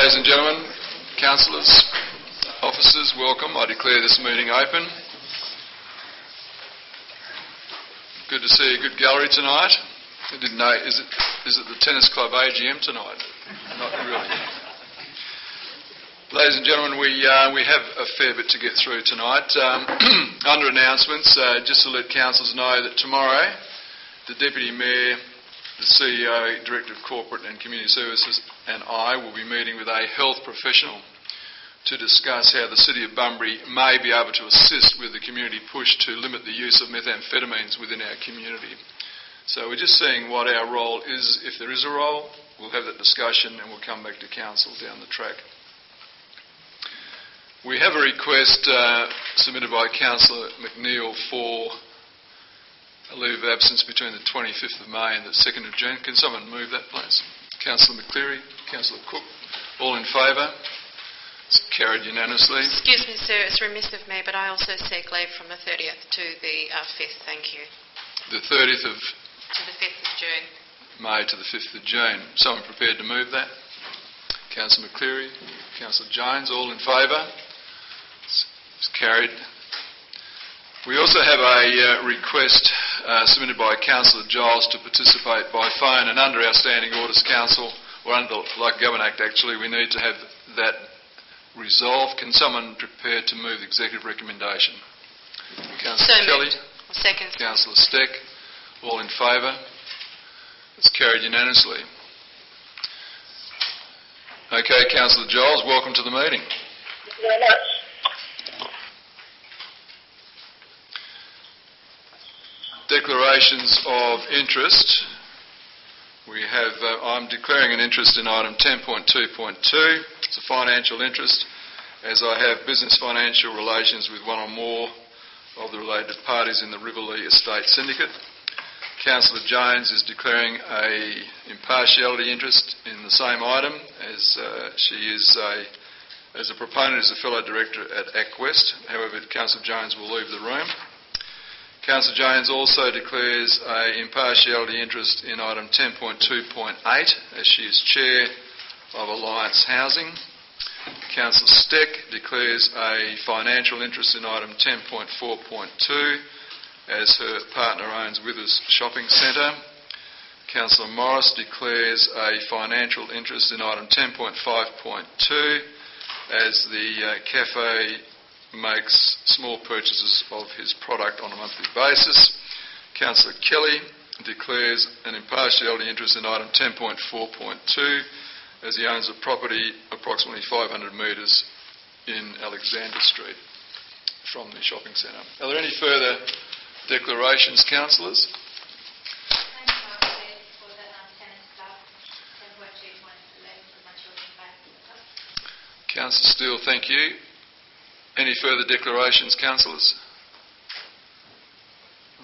Ladies and gentlemen, councillors, officers, welcome. I declare this meeting open. Good to see a good gallery tonight. I didn't know, is it the tennis club AGM tonight? Not really. Ladies and gentlemen, we have a fair bit to get through tonight. Under announcements, just to let councillors know that tomorrow the Deputy Mayor, the CEO, Director of Corporate and Community Services and I will be meeting with a health professional to discuss how the City of Bunbury may be able to assist with the community push to limit the use of methamphetamines within our community. So we're just seeing what our role is. If there is a role, we'll have that discussion and we'll come back to council down the track. We have a request submitted by Councillor McNeil for a leave of absence between the 25th of May and the 2nd of June. Can someone move that, please? Councillor McCleary, Councillor Cook, all in favour? It's carried unanimously. Excuse me, sir, it's remiss of me, but I also seek leave from the 30th to the 5th, thank you. The 30th of... To the 5th of June. May to the 5th of June. Someone prepared to move that? Councillor McCleary, Councillor Jones, all in favour? It's carried. We also have a request submitted by Councillor Giles to participate by phone, and under our Standing Orders Council, or under the Local Government Act actually, we need to have that resolved. Can someone prepare to move the executive recommendation? Councillor Kelly. Second. Councillor Steck. All in favour? It's carried unanimously. Okay, Councillor Giles, welcome to the meeting. Thank you very much. Declarations of interest. We have, I'm declaring an interest in item 10.2.2. It's a financial interest, as I have business financial relations with one or more of the related parties in the Riverlea Estate Syndicate. Councillor Jones is declaring a impartiality interest in the same item, as she is as a proponent, as a fellow director at ACWest. However, Councillor Jones will leave the room. Councillor Jones also declares an impartiality interest in item 10.2.8 as she is Chair of Alliance Housing. Councillor Steck declares a financial interest in item 10.4.2 as her partner owns Withers Shopping Centre. Councillor Morris declares a financial interest in item 10.5.2 as the cafe makes small purchases of his product on a monthly basis. Councillor Kelly declares an impartiality interest in item 10.4.2 as he owns a property approximately 500 metres in Alexander Street from the shopping centre. Are there any further declarations, councillors? Councillor Steele, thank you. Any further declarations, councillors?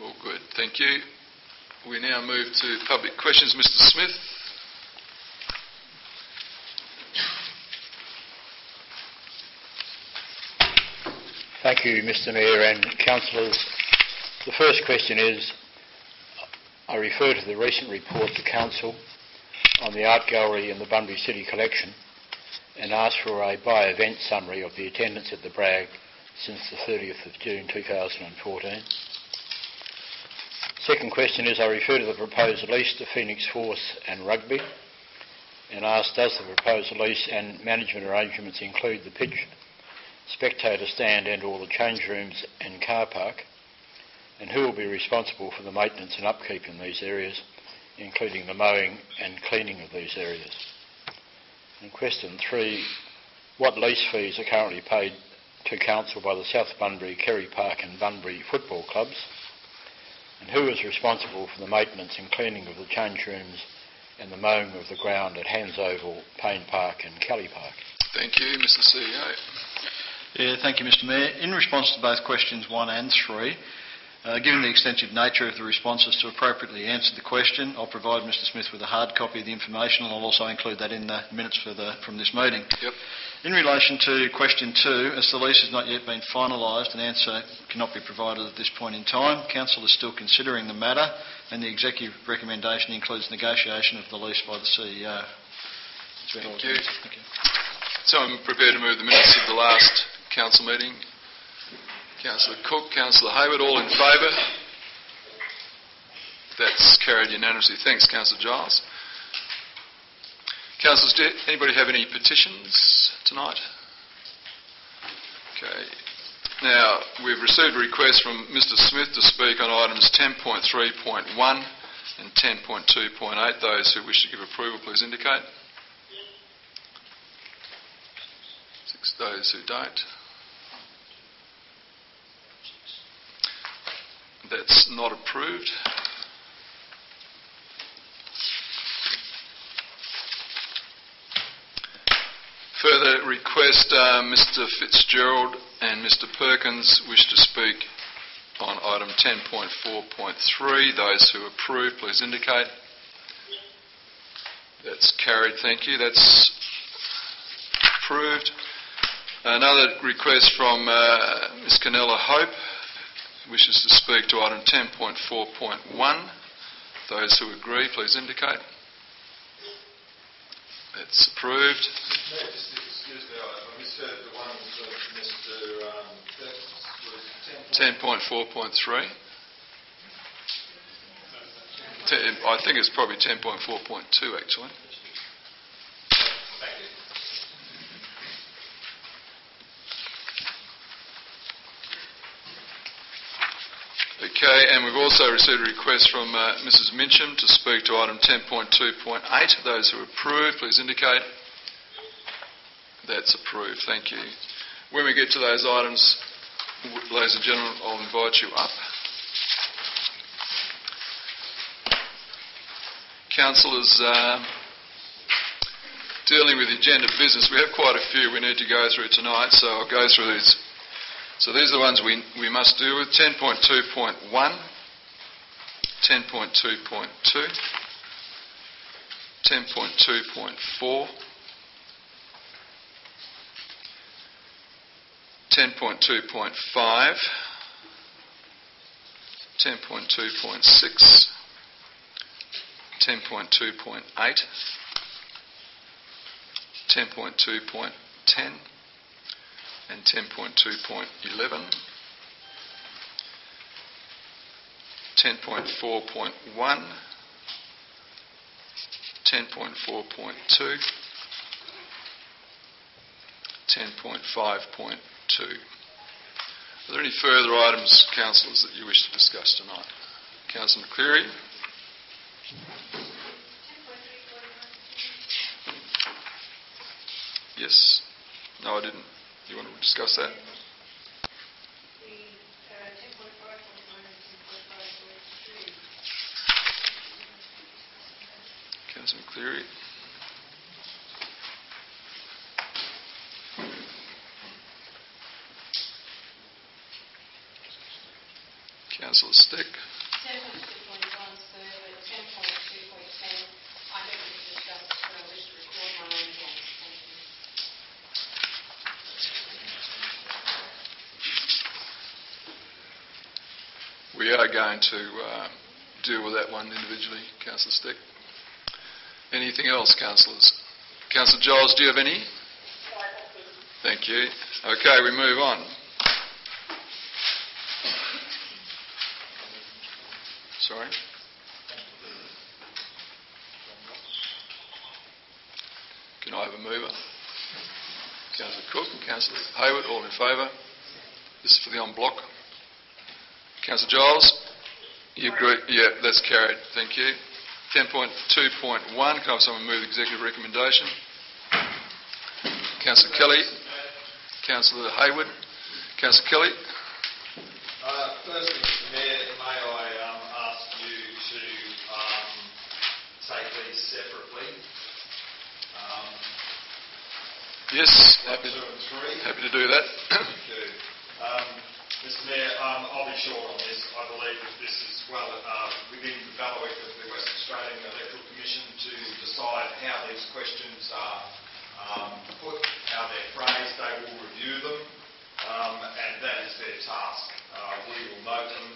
All good, thank you. We now move to public questions. Mr. Smith. Thank you, Mr. Mayor and councillors. The first question is, I refer to the recent report to council on the art gallery in the Bunbury City Collection and ask for a by-event summary of the attendance at the brag since the 30th of June 2014. Second question is, I refer to the proposed lease to Phoenix Force and Rugby and ask, does the proposed lease and management arrangements include the pitch, spectator stand and all the change rooms and car park, and who will be responsible for the maintenance and upkeep in these areas, including the mowing and cleaning of these areas? And question 3, what lease fees are currently paid to council by the South Bunbury, Kerry Park and Bunbury football clubs, and who is responsible for the maintenance and cleaning of the change rooms and the mowing of the ground at Hands Oval, Payne Park and Kelly Park? Thank you, Mr. CEO. Yeah, thank you, Mr. Mayor. In response to both questions 1 and 3, given the extensive nature of the responses, to appropriately answer the question, I'll provide Mr. Smith with a hard copy of the information, and I'll also include that in the minutes from this meeting. Yep. In relation to question 2, as the lease has not yet been finalised, an answer cannot be provided at this point in time. Council is still considering the matter, and the executive recommendation includes negotiation of the lease by the CEO. Thank you. Thank you. So I'm prepared to move the minutes of the last council meeting. Councillor Cook, Councillor Hayward, all in favour? That's carried unanimously. Thanks, Councillor Giles. Councillors, do anybody have any petitions tonight? Okay. Now, we've received a request from Mr Smith to speak on items 10.3.1 and 10.2.8. Those who wish to give approval, please indicate. Those who don't. That's not approved. Further request, Mr Fitzgerald and Mr Perkins wish to speak on item 10.4.3. Those who approve, please indicate. That's carried, thank you. That's approved. Another request from Ms Canella Hope wishes to speak to item 10.4.1. Those who agree, please indicate. That's approved. Excuse me, I misheard the one that Mr. Perkins was 10.4.3. I think it's probably 10.4.2 actually. Thank you. Okay, and we've also received a request from Mrs Mincham to speak to item 10.2.8. Those who approve, please indicate. That's approved, thank you. When we get to those items, ladies and gentlemen, I'll invite you up. Councillors, dealing with the agenda business, we have quite a few we need to go through tonight, so I'll go through these. So these are the ones we must deal with. 10.2.1, 10.2.2, 10.2.4, 10.2.5, 10.2.6, 10.2.8, 10.2.10 and 10.2.11, 10.4.1, 10.4.2, 10.5.2. Are there any further items, councillors, that you wish to discuss tonight? Councillor McCleary. Yes. No, I didn't. You want to discuss that? Councillor McCleary. Councillor Stick. 10.2.1, sir, but 10.2.10, I don't need to discuss, but I wish to record my own voice. Thank you. We are going to deal with that one individually, Councillor Stick. Anything else, councillors? Councillor Giles, do you have any? Thank you. Okay, we move on. Sorry? Can I have a mover? Councillor Cook and Councillor Hayward, all in favour. This is for the en bloc. Councillor Giles, you agree? Yeah, that's carried. Thank you. 10.2.1, can I have someone move the executive recommendation? Councillor Kelly. Councillor Hayward. Councillor Kelly. Firstly, Mr Mayor, may I ask you to take these separately? Yes, happy 1, 2 and 3. to do that. Thank you. Mr Mayor, I'll be short on this. I believe that this is well within the bailiwick of the West Australian Electoral Commission to decide how these questions are put, how they're phrased. They will review them, and that is their task. We will note them,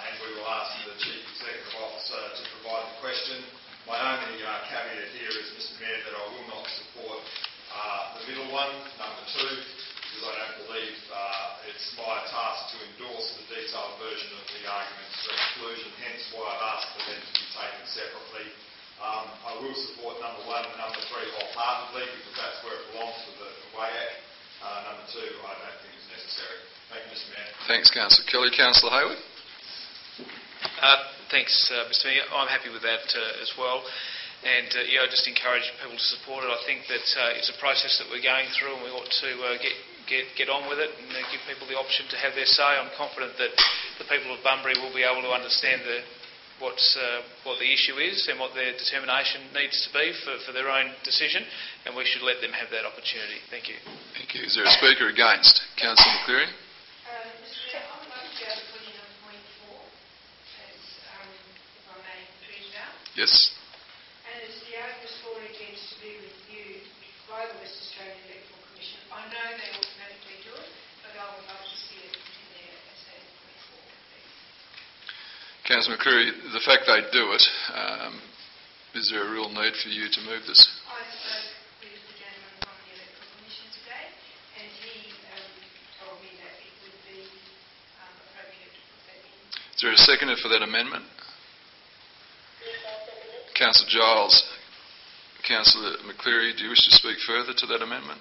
and we will ask the Chief Executive Officer to provide the question. My only caveat here is, Mr Mayor, that I will not support The middle one, number 2, because I don't believe it's my task to endorse the detailed version of the arguments for exclusion, hence why I've asked for them to be taken separately. I will support number 1 and number 3 wholeheartedly because that's where it belongs with the WAAC. Number 2 I don't think is necessary. Thank you, Mr Mayor. Thanks, Councillor Kelly. Councillor Hayward? Thanks, Mr Mayor. I'm happy with that as well. And I just encourage people to support it. I think that it's a process that we're going through and we ought to get on with it and give people the option to have their say. I'm confident that the people of Bunbury will be able to understand what the issue is and what their determination needs to be for their own decision, and we should let them have that opportunity. Thank you. Thank you. Is there a speaker against? Councillor McCleary? Mr Chair, I would like to go to point on point 4, as, if I may read it out. Yes. And as the arguments for and against to be reviewed by the West Australian Electoral Commission, I know they automatically do it, but I would like to see it in there as a point 4, please. Councillor McCleary, the fact they do it, is there a real need for you to move this? I spoke with the gentleman from the Electoral Commission today, and he told me that it would be appropriate to put that in. Is there a seconder for that amendment? Councillor Giles. Councillor McCleary, do you wish to speak further to that amendment?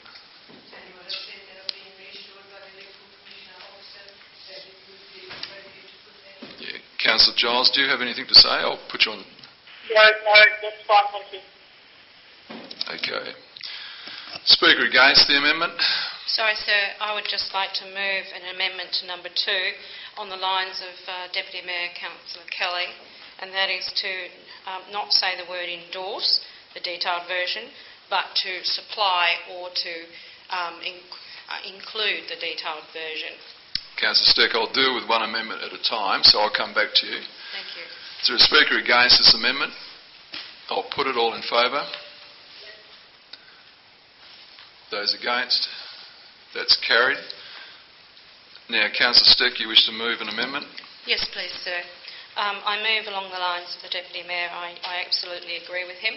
Anyone else said that I've been reassured by the Electoral Commissioner officer that it would be appropriate to put that in. Yeah. Councillor Giles, do you have anything to say? I'll put you on. No, that's fine, thank you. Okay. Speaker against the amendment? Sorry, sir. I would just like to move an amendment to number 2 on the lines of Deputy Mayor Councillor Kelly, and that is to not say the word endorse, the detailed version, but to supply or to include the detailed version. Councillor Steck, I'll deal with one amendment at a time, so I'll come back to you. Thank you. Is there a speaker against this amendment? I'll put it all in favour. Those against? That's carried. Now, Councillor Steck, you wish to move an amendment? Yes, please, sir. I move along the lines of the Deputy Mayor. I absolutely agree with him.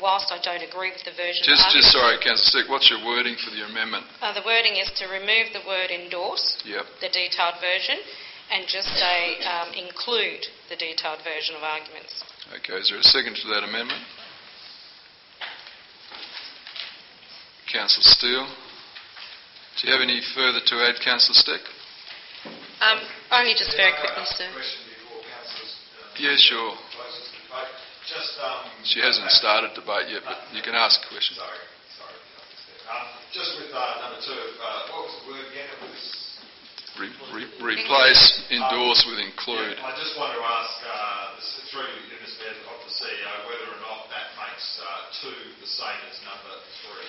Whilst I don't agree with the version... Sorry, Councillor Steck, what's your wording for the amendment? The wording is to remove the word endorse, the detailed version, and just say include the detailed version of arguments. Okay, is there a second to that amendment? Councillor Steele. Do you have any further to add, Councillor Steck? Only just very quickly, sir. Yeah, sure. She hasn't started debate yet, but you can ask a question. Sorry. Just with number 2, what was the word again? It was... Replace endorse with include. I just want to ask, through Mr Mayor of the CEO, whether or not that makes 2 the same as number 3.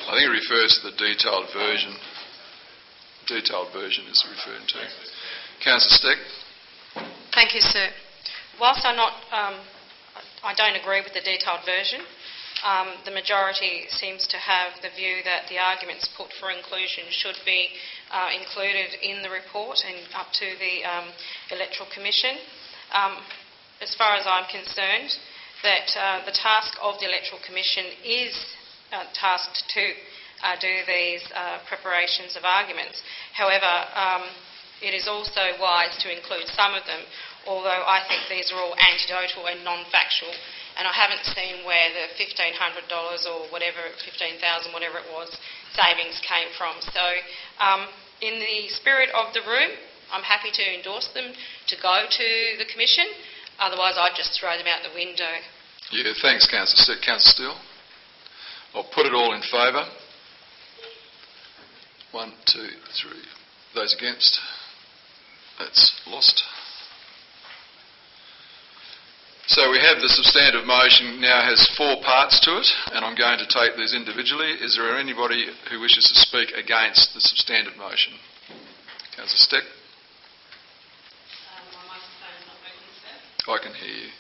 I think it refers to the detailed version. Detailed version is referred to. Councillor Steck. Thank you, sir. Whilst I don't agree with the detailed version, the majority seems to have the view that the arguments put for inclusion should be included in the report and up to the Electoral Commission. As far as I'm concerned, that the task of the Electoral Commission is tasked to do these preparations of arguments. However, it is also wise to include some of them, although I think these are all anecdotal and non-factual, and I haven't seen where the $1,500 or whatever, $15,000, whatever it was, savings came from. So in the spirit of the room, I'm happy to endorse them to go to the Commission. Otherwise, I'd just throw them out the window. Yeah, thanks, Councillor Steele. I'll put it all in favour. 1, 2, 3. Those against? That's lost. So we have the substantive motion now has 4 parts to it, and I'm going to take these individually. Is there anybody who wishes to speak against the substantive motion? Councillor Steck? My microphone's not working, sir. I can hear you.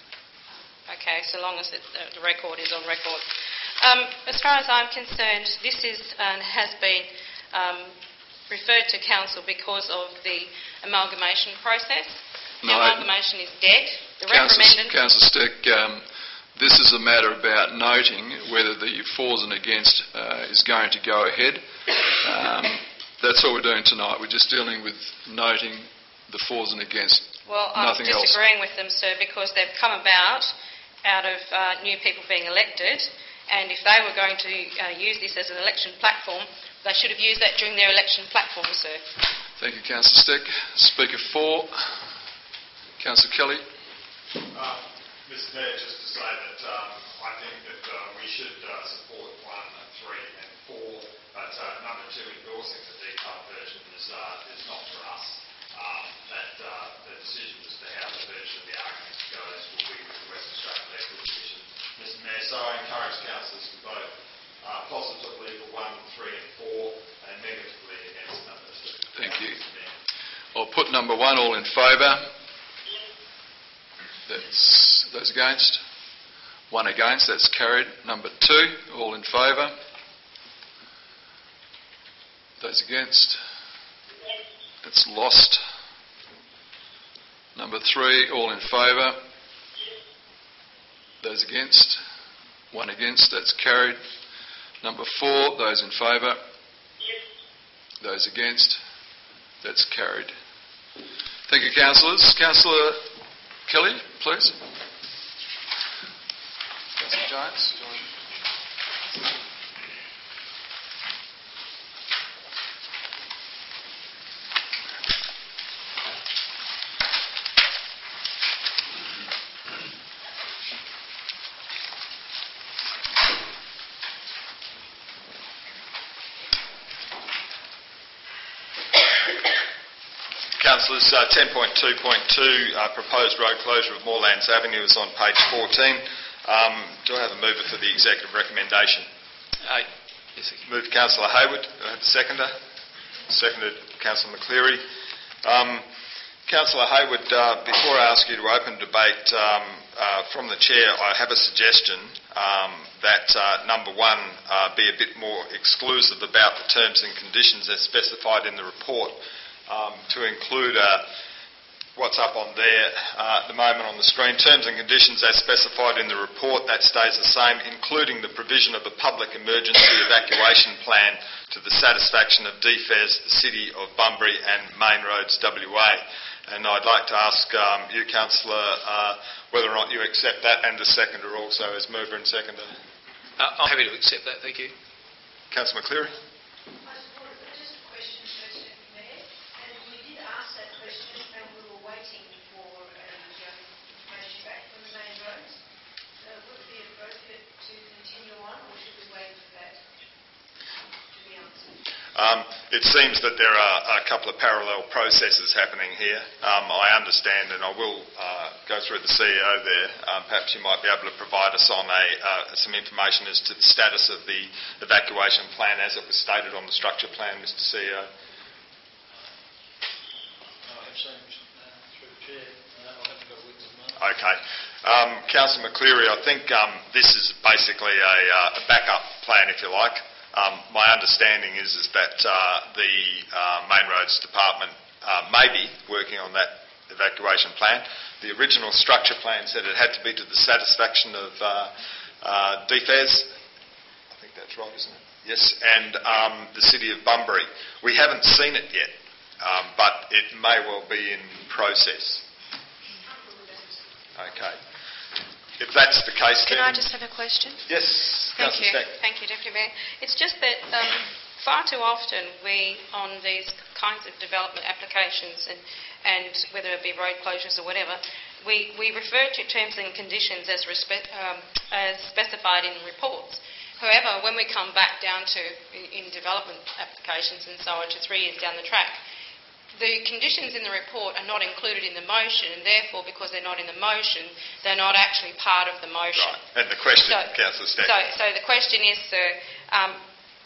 Okay, so long as the record is on record. As far as I'm concerned, this is has been referred to Council because of the amalgamation process. The amalgamation is dead. The referendum... Councillor Steck, this is a matter about noting whether the fors and against is going to go ahead. That's all we're doing tonight. We're just dealing with noting the fors and against. Well, I'm nothing else. disagreeing with them, sir, because they've come about out of new people being elected, and if they were going to use this as an election platform, they should have used that during their election platform, sir. Thank you, Councillor Steck. Speaker 4, Councillor Kelly. Mr Mayor, just to say that I think that we should support 1, 3 and 4, but number 2, endorsing the detailed version is not for us. The decision as to how the version of the argument goes will be with the Western Australian Electoral Commission, Mr Mayor. So I encourage councillors to vote positively for 1, 3 and 4 and negatively against number 2. Thank you. I'll put number 1, all in favour. That's those against. 1 against, that's carried. Number 2, all in favour. Those against. That's lost. Number 3, all in favour. Those against. 1 against, that's carried. Number 4, those in favour. Those against, that's carried. Thank you, councillors. Councillor Kelly, please. Councillor Jones. Councillors, 10.2.2, proposed road closure of Moorlands Avenue is on page 14. Do I have a mover for the executive recommendation? Yes. Moved Councillor Hayward. Do I have a seconder? Seconded Councillor McCleary. Councillor Hayward, before I ask you to open debate from the Chair, I have a suggestion that number 1 be a bit more exclusive about the terms and conditions as specified in the report. To include what's up on there at the moment on the screen. Terms and conditions as specified in the report, that stays the same, including the provision of a public emergency evacuation plan to the satisfaction of DFES, the City of Bunbury and Main Roads WA. And I'd like to ask you, Councillor, whether or not you accept that, and the seconder also as mover and seconder. I'm happy to accept that, thank you. Councillor McCleary. It seems that there are a couple of parallel processes happening here. I understand, and I will go through the CEO there. Perhaps you might be able to provide us on some information as to the status of the evacuation plan as it was stated on the structure plan, Mr. CEO. I have seen through the Chair. I haven't got with them. Okay. Councillor McCleary, I think this is basically a backup plan, if you like. My understanding is that the Main Roads Department may be working on that evacuation plan. The original structure plan said it had to be to the satisfaction of DFES. I think that's right, isn't it? Yes, and the City of Bunbury. We haven't seen it yet, but it may well be in process. Okay. If that's the case, Can I just have a question? Yes. Thank you. Thank you, Deputy Mayor. It's just that far too often we, on these kinds of development applications and whether it be road closures or whatever, we refer to terms and conditions as specified in reports. However, when we come back down to in development applications and so on to 3 years down the track, the conditions in the report are not included in the motion, and therefore, because they're not in the motion, they're not actually part of the motion. Right. And the question, Councillor Stack. So the question is, sir,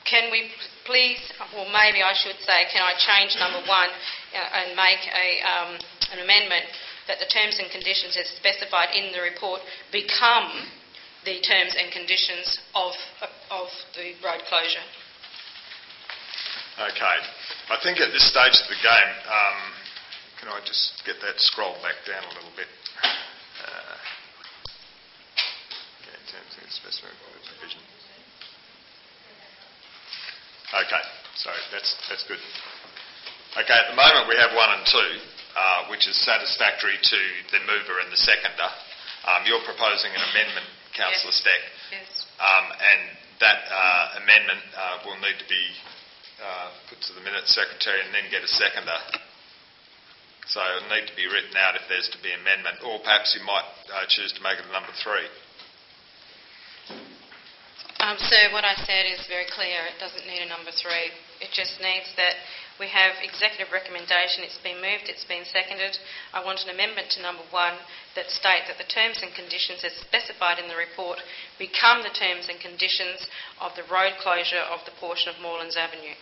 can we please, or maybe I should say, can I change number 1 and make an amendment that the terms and conditions as specified in the report become the terms and conditions of the road closure? Okay. I think at this stage of the game, Can I just get that scroll back down a little bit? In terms of specimen provision. Okay, so that's good. Okay, at the moment we have 1 and 2, which is satisfactory to the mover and the seconder. You're proposing an amendment, Councillor Stack. Yes. And that amendment will need to be put to the minutes secretary and then get a seconder. So it'll need to be written out if there's to be amendment, or perhaps you might choose to make it a number 3. Sir, what I said is very clear. It doesn't need a number 3. It just needs that we have executive recommendation. It's been moved, it's been seconded. I want an amendment to number 1 that state that the terms and conditions as specified in the report become the terms and conditions of the road closure of the portion of Morelands Avenue.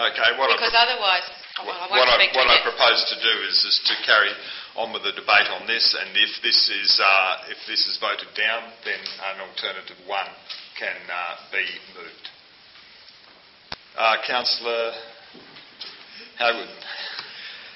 Okay, Because otherwise, what I propose to do is to carry on with the debate on this, and if this is voted down, then an alternative 1 can be moved. Councillor Hayward.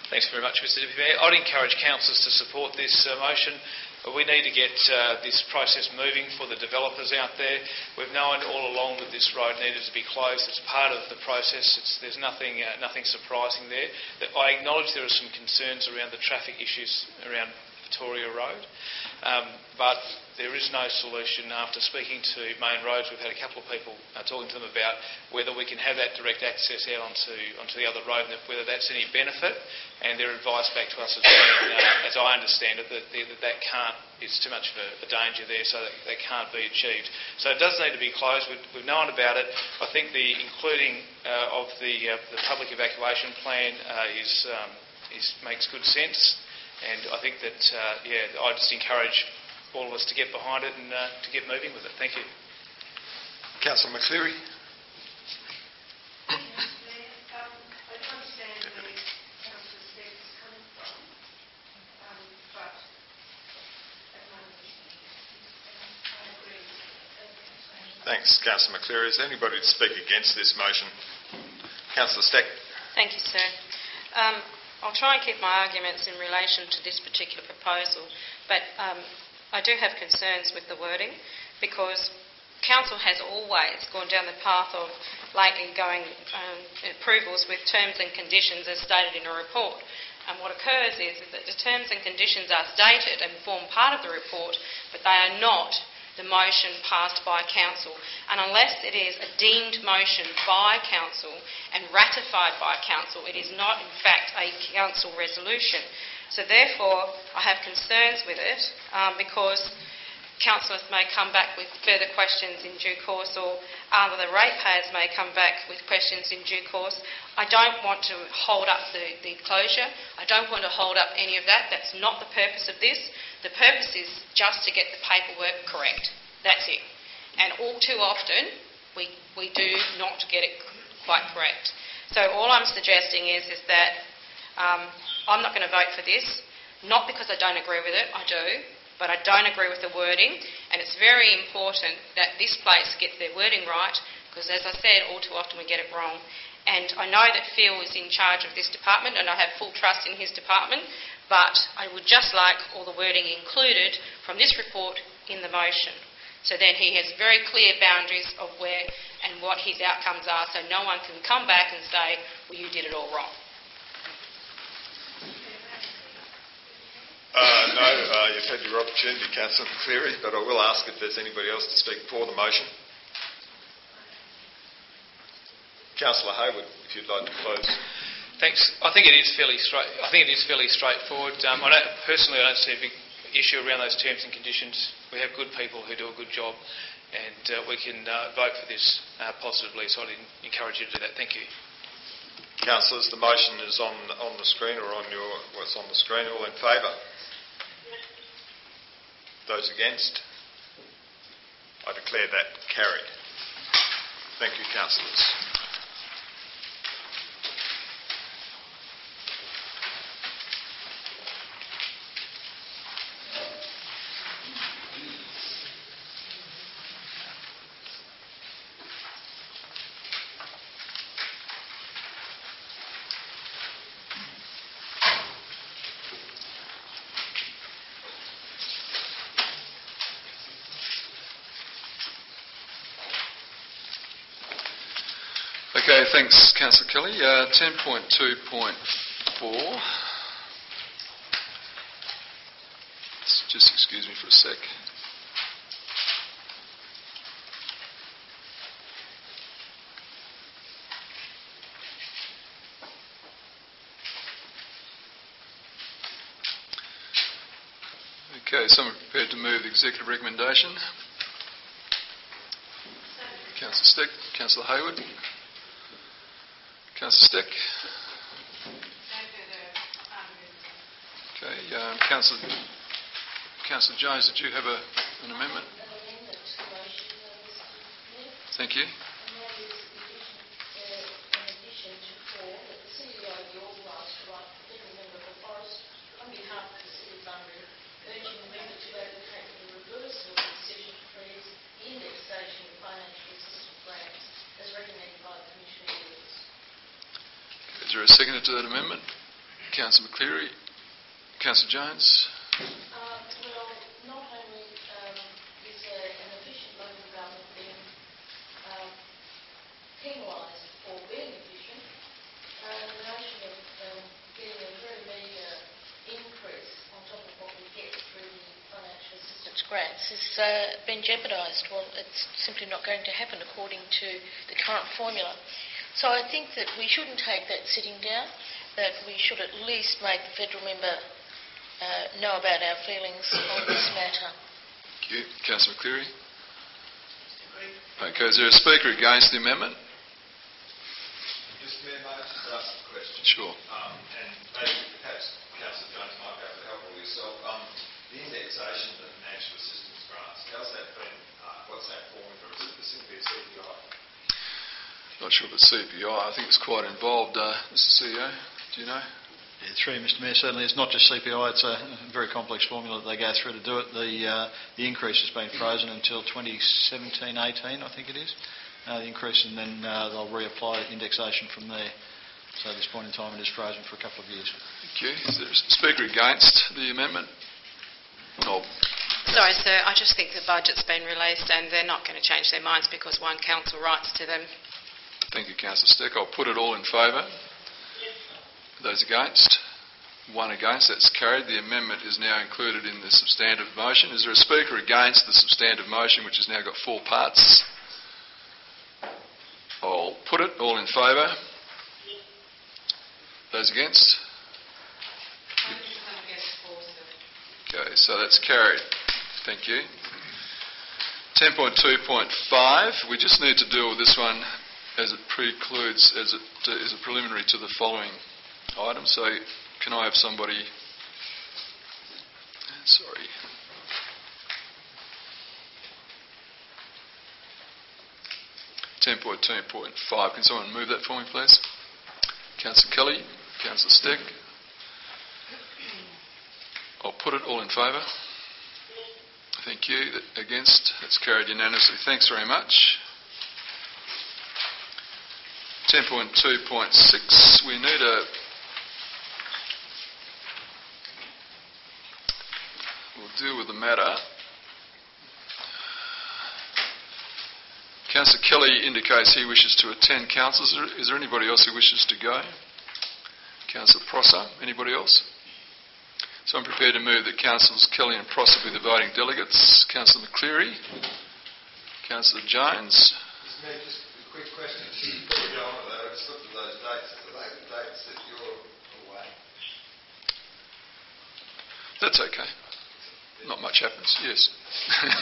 Thanks very much, Mr Deputy Mayor. I'd encourage councillors to support this motion. We need to get this process moving for the developers out there. We've known all along that this road needed to be closed. It's part of the process. There's nothing surprising there. I acknowledge there are some concerns around the traffic issues around Victoria Road, but there is no solution. After speaking to Main Roads, we've had a couple of people talking to them about whether we can have that direct access out onto the other road and whether that's any benefit. And their advice back to us has been, as I understand it, that can't. It's too much of a danger there, so that can't be achieved. So it does need to be closed. We've known about it. I think the including of the public evacuation plan makes good sense. And I think that, I just encourage all of us to get behind it and to get moving with it. Thank you. Councillor McCleary. I don't understand where Councillor Speck is coming from, but at my understanding, I agree with Thanks, Councillor McCleary. Is there anybody to speak against this motion? Councillor Stack. Thank you, sir. I'll try and keep my arguments in relation to this particular proposal, but I do have concerns with the wording because Council has always gone down the path of lately going approvals with terms and conditions as stated in a report. And what occurs is that the terms and conditions are stated and form part of the report, but they are not the motion passed by Council. And unless it is a deemed motion by Council and ratified by Council, it is not in fact a Council resolution. So therefore, I have concerns with it because councillors may come back with further questions in due course, or the ratepayers may come back with questions in due course. I don't want to hold up the closure. I don't want to hold up any of that. That's not the purpose of this. The purpose is just to get the paperwork correct. That's it. And all too often, we do not get it quite correct. So all I'm suggesting is that I'm not going to vote for this, not because I don't agree with it, I do, but I don't agree with the wording, and it's very important that this place gets their wording right, because as I said, all too often we get it wrong. And I know that Phil is in charge of this department, and I have full trust in his department, but I would just like all the wording included from this report in the motion. So then he has very clear boundaries of where and what his outcomes are, so no one can come back and say, well, you did it all wrong. No, you've had your opportunity, Councillor McCleary, but I will ask if there's anybody else to speak for the motion. Councillor Hayward, if you'd like to close. Thanks. I think it is fairly straightforward. Personally, I don't see a big issue around those terms and conditions. We have good people who do a good job, and we can vote for this positively. So I'd encourage you to do that. Thank you. Councillors, the motion is on the screen, or it's on the screen. All in favour? Those against? I declare that carried. Thank you, councillors. Okay, thanks, Councillor Kelly. 10.2.4. Just excuse me for a sec. Okay, someone prepared to move the executive recommendation? Councillor Stick, Councillor Hayward, Councillor Stick. Okay, Councillor Jones, did you have an amendment? Thank you. On behalf of the City of Bunbury, urging the member to advocate for the reversal of the decision to freeze the indexation of financial assistance grants as recommended by the Commission of Leaders. Is there a seconder to that amendment? Councillor McCleary, Councillor Jones. Well, not only is an efficient local government being penalised for being efficient, the notion of getting a very meagre increase on top of what we get through the financial assistance grants has been jeopardised. Well, it's simply not going to happen according to the current formula. So I think that we shouldn't take that sitting down, that we should at least make the federal member know about our feelings on this matter. Thank you. Councillor McCleary. Okay, is there a speaker against the amendment? Mr. Mayor, may I just ask a question? Sure. And maybe perhaps Councillor Jones might be able to help all yourself. The indexation of the financial assistance grants, how's that been, what's that formula? Is it simply a CPI? Not sure if it's CPI. I think it's quite involved. Mr. CEO, do you know? Yeah, through Mr Mayor, certainly it's not just CPI, it's a very complex formula that they go through to do it. The increase has been frozen until 2017-18, I think it is, the increase, and then they'll reapply indexation from there. So at this point in time it is frozen for a couple of years. Thank you. Is there a speaker against the amendment? No. Sorry, sir, I just think the budget's been released and they're not going to change their minds because one council writes to them. Thank you, Councillor Stick. I'll put it all in favour. Those against? One against. That's carried. The amendment is now included in the substantive motion. Is there a speaker against the substantive motion, which has now got 4 parts? I'll put it all in favour. Those against? Okay, so that's carried. Thank you. 10.2.5. We just need to deal with this one as it precludes, as it is a preliminary to the following item. So can I have somebody... Sorry. .2.5. Can someone move that for me, please? Councillor Kelly, Councillor Stick. I'll put it all in favour. Thank you. Against? That's carried unanimously. Thanks very much. 10.2.6. We need a... We'll deal with the matter. Councillor Kelly indicates he wishes to attend. Councillors, is there anybody else who wishes to go? Councillor Prosser, anybody else? So I'm prepared to move that Councillors Kelly and Prosser be the voting delegates. Councillor McCleary, Councillor Jones. Mr. Mayor, just a quick question. Before we go on with that, I just looked at those dates. Are they the dates that you're away? That's okay. Not much happens, yes. Okay,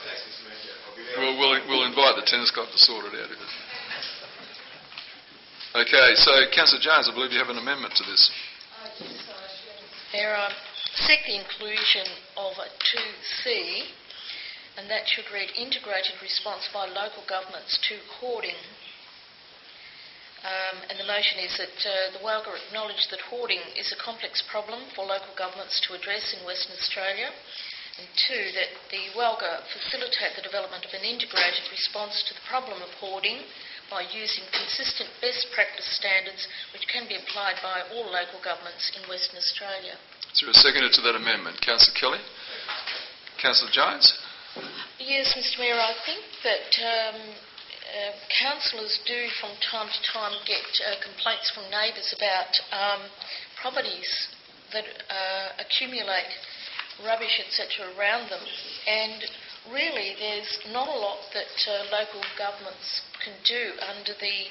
thanks, Mr. Mayor. I'll be there. We'll invite the tennis club to sort it out. Okay, so Councillor Jones, I believe you have an amendment to this. There seek the inclusion of a 2C, and that should read integrated response by local governments to hoarding. And the motion is that the Walga acknowledge that hoarding is a complex problem for local governments to address in Western Australia, and 2, that the Walga facilitate the development of an integrated response to the problem of hoarding by using consistent best practice standards which can be applied by all local governments in Western Australia. Is there a seconder to that amendment? Councillor Kelly? Councillor Jones? Yes, Mr Mayor, I think that councillors do from time to time get complaints from neighbours about properties that accumulate rubbish, etc., around them. And really, there's not a lot that local governments can do under the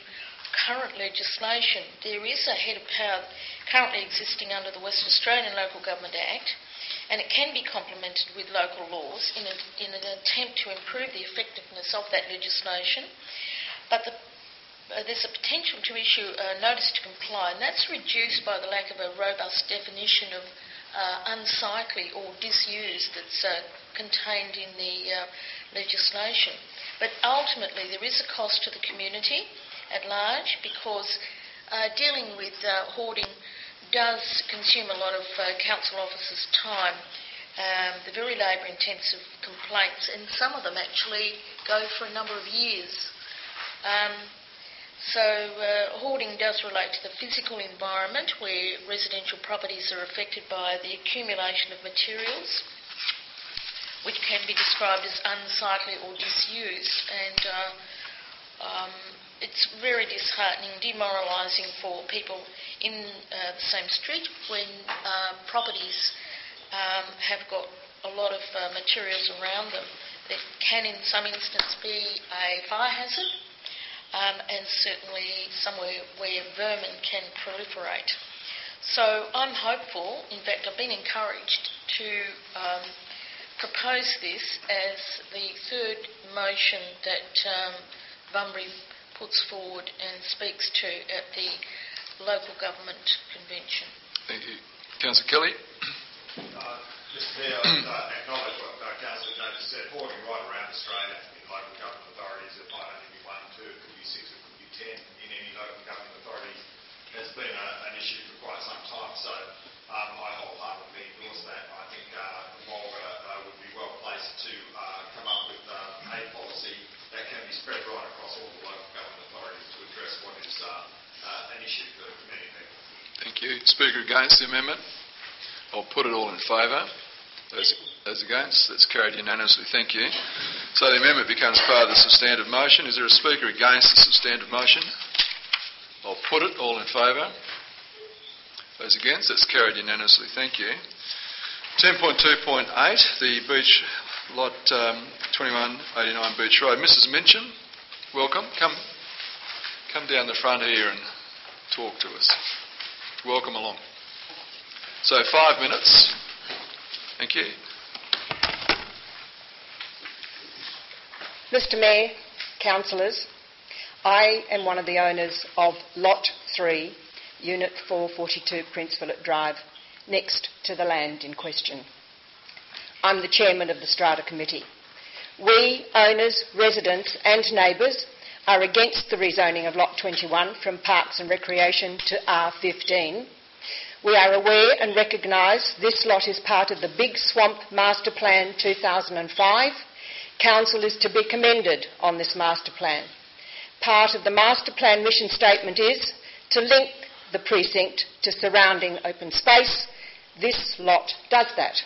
current legislation. There is a head of power currently existing under the Western Australian Local Government Act, and it can be complemented with local laws in an attempt to improve the effectiveness of that legislation. But there's a potential to issue a notice to comply, and that's reduced by the lack of a robust definition of unsightly or disused that's contained in the legislation. But ultimately there is a cost to the community at large, because dealing with hoarding does consume a lot of council officers' time. They're very labour-intensive complaints, and some of them actually go for a number of years. So hoarding does relate to the physical environment, where residential properties are affected by the accumulation of materials, which can be described as unsightly or disused. And it's very disheartening, demoralising for people in the same street when properties have got a lot of materials around them. There can, in some instances, be a fire hazard, and certainly somewhere where vermin can proliferate. So I'm hopeful, in fact I've been encouraged to propose this as the third motion that Bunbury puts forward and speaks to at the local government convention. Thank you. Councillor Kelly. Mr Mayor, I acknowledge what Councillor Jones said. Hoarding right around Australia in local government authorities, it might only be 1, 2, it could be 6, it could be 10 in any local government authority, has been an issue for quite some time. So I wholeheartedly endorse that. I think Walter would be well placed to come up with a policy that can be spread right across all the local government authorities to address what is an issue for many people. Thank you. Speaker against the amendment? I'll put it all in favour. Those against? That's carried unanimously. Thank you. So the amendment becomes part of the substantive motion. Is there a speaker against the substantive motion? I'll put it all in favour. Those against? That's carried unanimously. Thank you. 10.2.8, the beach lot 2189 Beach Road. Mrs Minchin, welcome. Come down the front here and talk to us. Welcome along. So 5 minutes. Thank you. Mr Mayor, councillors, I am one of the owners of Lot 3, Unit 442 Prince Philip Drive, next to the land in question. I'm the chairman of the Strata Committee. We, owners, residents and neighbours, are against the rezoning of Lot 21 from Parks and Recreation to R15. We are aware and recognise this lot is part of the Big Swamp Master Plan 2005. Council is to be commended on this master plan. Part of the master plan mission statement is to link the precinct to surrounding open space. This lot does that.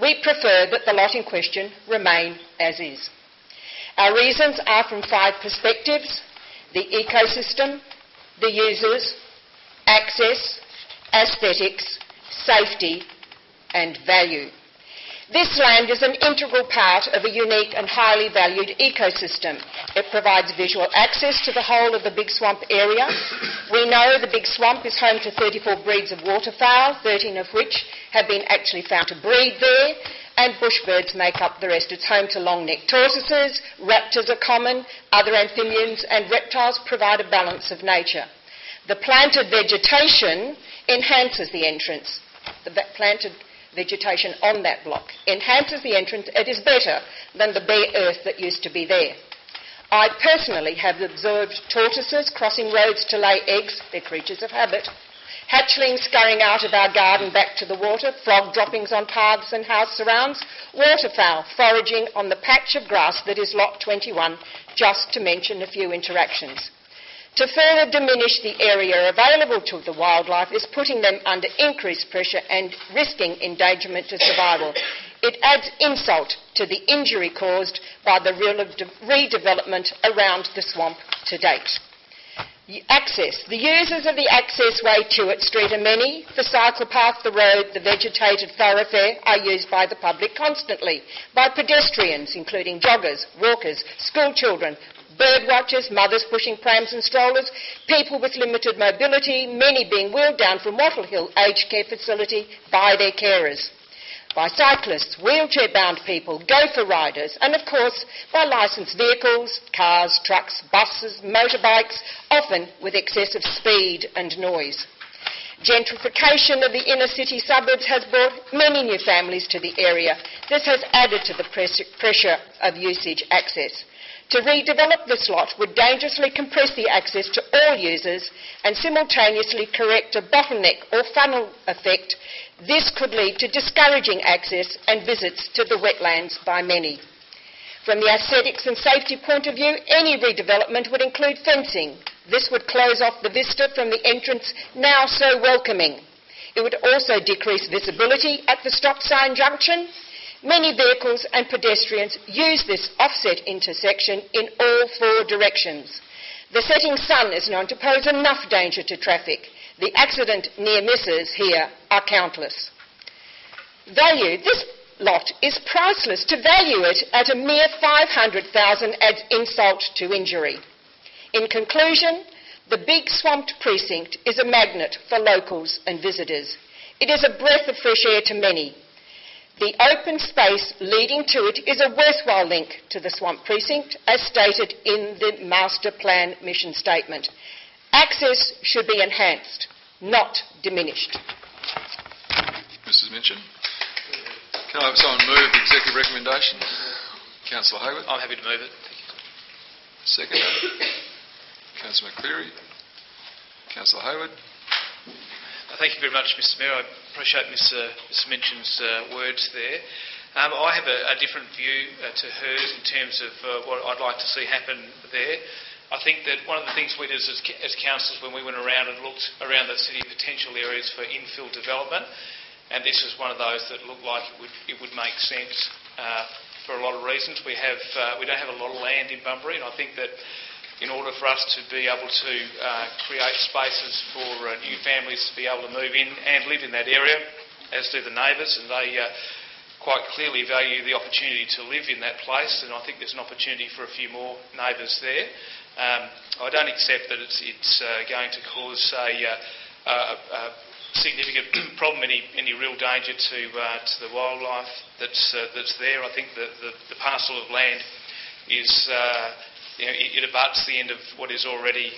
We prefer that the lot in question remain as is. Our reasons are from 5 perspectives: the ecosystem, the users, access, aesthetics, safety and value. This land is an integral part of a unique and highly valued ecosystem. It provides visual access to the whole of the Big Swamp area. We know the Big Swamp is home to 34 breeds of waterfowl, 13 of which have been actually found to breed there, and bush birds make up the rest. It's home to long-necked tortoises, raptors are common, other amphibians and reptiles provide a balance of nature. The planted vegetation enhances the entrance. The planted vegetation on that block enhances the entrance. It is better than the bare earth that used to be there. I personally have observed tortoises crossing roads to lay eggs, they're creatures of habit, hatchlings scurrying out of our garden back to the water, frog droppings on paths and house surrounds, waterfowl foraging on the patch of grass that is Lot 21, just to mention a few interactions. To further diminish the area available to the wildlife is putting them under increased pressure and risking endangerment to survival. It adds insult to the injury caused by the redevelopment around the swamp to date. Access. The users of the access way to it street are many. The cycle path, the road, the vegetated thoroughfare are used by the public constantly, by pedestrians, including joggers, walkers, school children, bird watchers, mothers pushing prams and strollers, people with limited mobility, many being wheeled down from Wattle Hill aged care facility by their carers, by cyclists, wheelchair-bound people, gopher riders, and of course by licensed vehicles, cars, trucks, buses, motorbikes, often with excessive speed and noise. Gentrification of the inner city suburbs has brought many new families to the area. This has added to the pressure of usage access. To redevelop this lot would dangerously compress the access to all users and simultaneously correct a bottleneck or funnel effect. This could lead to discouraging access and visits to the wetlands by many. From the aesthetics and safety point of view, any redevelopment would include fencing. This would close off the vista from the entrance now so welcoming. It would also decrease visibility at the stop sign junction. Many vehicles and pedestrians use this offset intersection in all four directions. The setting sun is known to pose enough danger to traffic. The accident near misses here are countless. Value. This lot is priceless. To value it at a mere $500,000 adds insult to injury. In conclusion, the big swamped precinct is a magnet for locals and visitors. It is a breath of fresh air to many. The open space leading to it is a worthwhile link to the swamp precinct, as stated in the master plan mission statement. Access should be enhanced, not diminished. Mrs. Minchin. Can I have someone move the executive recommendation? Councillor Hayward. I'm happy to move it. Thank you. Second. Councillor McCleary. Councillor Hayward. Thank you very much, Mr Mayor. I appreciate Ms Minchin's words there. I have a different view to hers in terms of what I'd like to see happen there. I think that one of the things we did as councillors when we went around and looked around the city potential areas for infill development, and this is one of those that looked like it would make sense for a lot of reasons. We don't have a lot of land in Bunbury, and I think that in order for us to be able to create spaces for new families to be able to move in and live in that area, as do the neighbours, and they quite clearly value the opportunity to live in that place, and I think there's an opportunity for a few more neighbours there. I don't accept that it's going to cause a significant problem, any real danger to the wildlife that's there. I think that the parcel of land is it abuts the end of what is already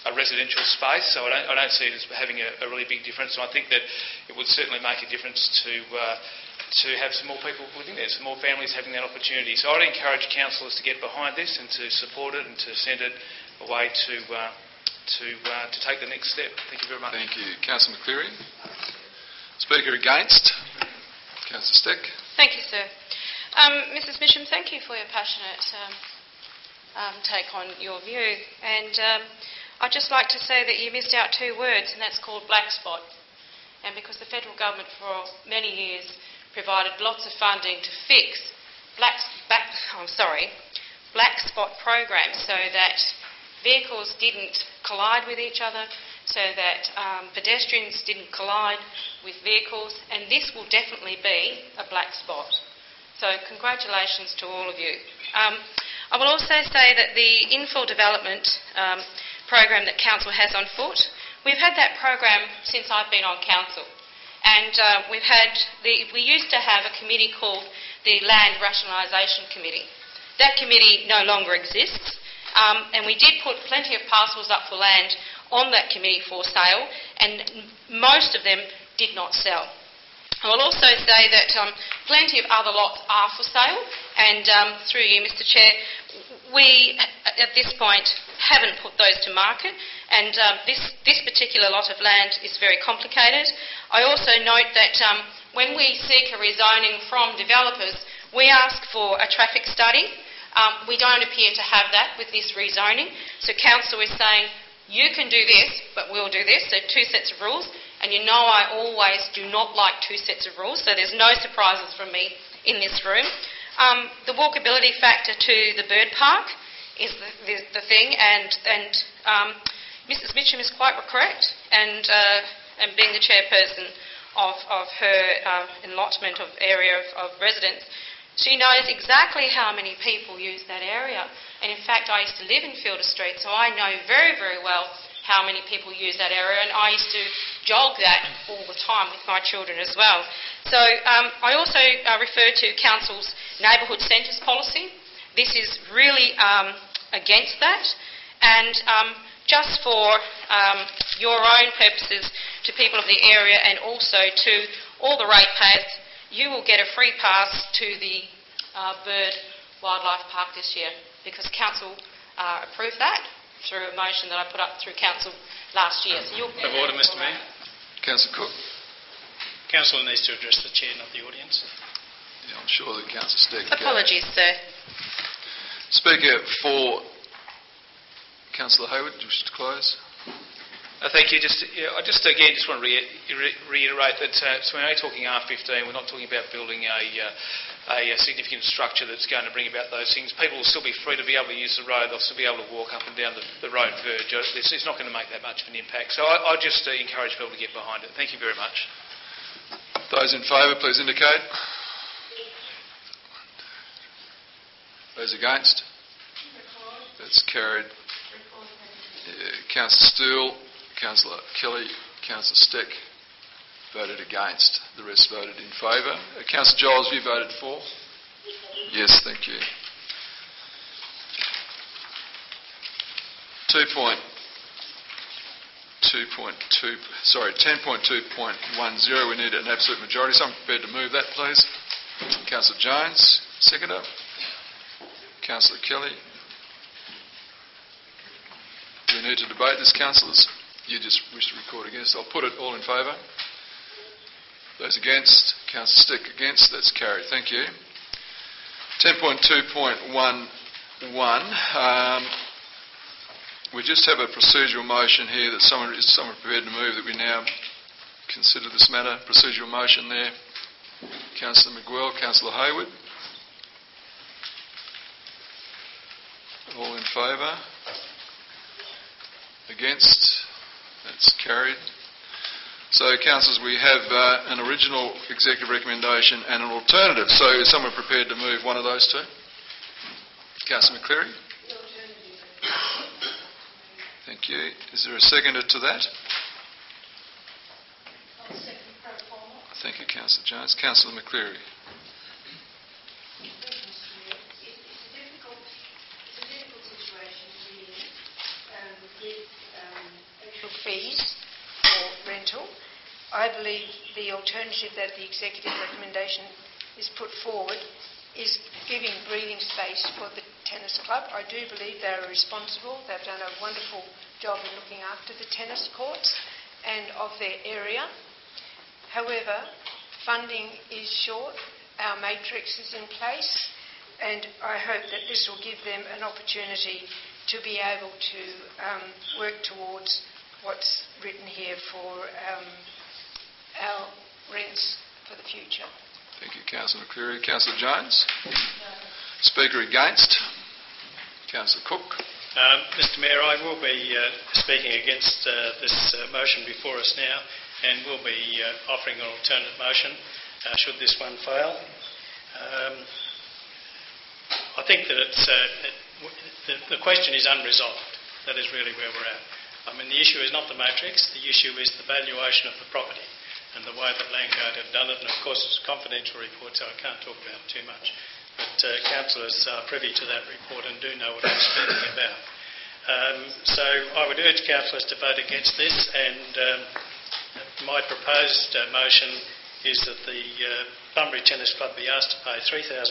a residential space, so I don't see it as having a really big difference. And I think that it would certainly make a difference to have some more people living there, some more families having that opportunity. So I'd encourage councillors to get behind this and to support it and to send it away to take the next step. Thank you very much. Thank you. Councillor McCleary. Speaker against. Councillor Steck. Thank you, sir. Mrs Bishop, thank you for your passionate take on your view. And I'd just like to say that you missed out two words, and that's called black spot. And because the federal government for many years provided lots of funding to fix black spot programs so that vehicles didn't collide with each other, so that pedestrians didn't collide with vehicles, and this will definitely be a black spot. So congratulations to all of you. I will also say that the infill development program that Council has on foot, we've had that program since I've been on Council. And we used to have a committee called the Land Rationalisation Committee. That committee no longer exists, and we did put plenty of parcels up for land on that committee for sale, and most of them did not sell. I will also say that plenty of other lots are for sale, and through you, Mr Chair, we at this point haven't put those to market, and this particular lot of land is very complicated. I also note that when we seek a rezoning from developers, we ask for a traffic study. We don't appear to have that with this rezoning, so Council is saying, you can do this, but we'll do this, so two sets of rules, and you know I always do not like two sets of rules, so there's no surprises from me in this room. The walkability factor to the bird park is the thing, and Mrs Mitchum is quite correct, and being the chairperson of her allotment of area of residence, she knows exactly how many people use that area. And in fact, I used to live in Fielder Street, so I know very, very well how many people use that area, and I used to jog that all the time with my children as well. So I also refer to Council's neighbourhood centres policy. This is really against that, and just for your own purposes to people of the area and also to all the ratepayers, you will get a free pass to the Bird Wildlife Park this year, because Council approved that through a motion that I put up through Council last year. So you'll Of order, Mr Mayor. Councillor Cook. Councillor needs to address the chair, not the audience. Yeah, I'm sure that Councillor Steck... Apologies, sir. Speaker for Councillor Hayward, do you wish to close? Thank you. I just want to reiterate that so we're only talking R15. We're not talking about building a significant structure that's going to bring about those things. People will still be free to be able to use the road. They'll still be able to walk up and down the road verge. It's not going to make that much of an impact. So I just encourage people to get behind it. Thank you very much. Those in favour, please indicate. Those against? That's carried. Councillor Steele, Councillor Kelly, Councillor Steck voted against. The rest voted in favour. Councillor Giles, have you voted for? Yes, thank you. 10.2.10, we need an absolute majority. Someone prepared to move that, please. Councillor Jones, seconder. Councillor Kelly. Do we need to debate this, councillors? You just wish to record against. I'll put it all in favour. Those against, Councillor Stick against, that's carried. Thank you. 10.2.11. We just have a procedural motion here that someone prepared to move that we now consider this matter. Procedural motion there. Councillor McGuell, Councillor Hayward. All in favour? Against? That's carried. So, councillors, we have an original executive recommendation and an alternative. So, is someone prepared to move one of those two? Councillor McCleary? Thank you. Is there a seconder to that? I'll second pro forma. Thank you, Councillor Jones. Councillor McCleary. It's a difficult situation with actual fees for rental. I believe the alternative that the executive recommendation is put forward is giving breathing space for the tennis club. I do believe they are responsible. They've done a wonderful job in looking after the tennis courts and of their area. However, funding is short. Our matrix is in place, and I hope that this will give them an opportunity to be able to work towards what's written here for our rents for the future. Thank you, Councillor McCleary. Councillor Jones? Speaker against? Councillor Cook? Mr Mayor, I will be speaking against this motion before us now, and will be offering an alternate motion should this one fail. I think that the question is unresolved. That is really where we're at. I mean, the issue is not the matrix, the issue is the valuation of the property and the way that Landcard have done it, and of course it's a confidential report, so I can't talk about it too much. But councillors are privy to that report and do know what I'm speaking about. So I would urge councillors to vote against this, and my proposed motion is that the Bunbury Tennis Club be asked to pay $3,040,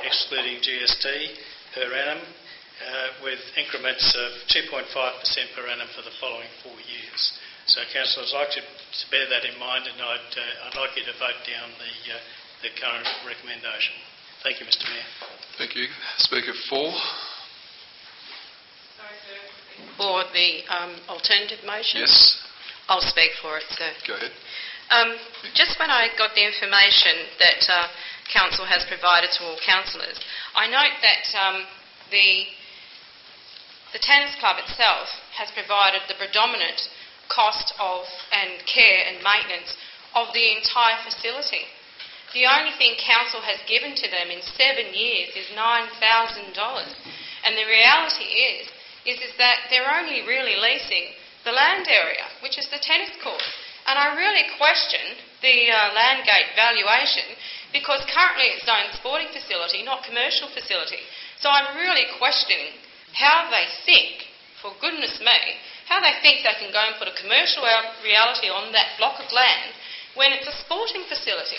excluding GST, per annum, with increments of 2.5% per annum for the following 4 years. So, councillors, I'd like to bear that in mind, and I'd like you to vote down the current recommendation. Thank you, Mr Mayor. Thank you. Speaker for? For the alternative motion? Yes. I'll speak for it, sir. Go ahead. Just when I got the information that Council has provided to all councillors, I note that the tennis club itself has provided the predominant cost of and care and maintenance of the entire facility. The only thing Council has given to them in 7 years is $9,000. And the reality is that they're only really leasing the land area, which is the tennis court. And I really question the Landgate valuation because currently it's zoned sporting facility, not commercial facility. So I'm really questioning how they think, for goodness me, how they think they can go and put a commercial reality on that block of land when it's a sporting facility.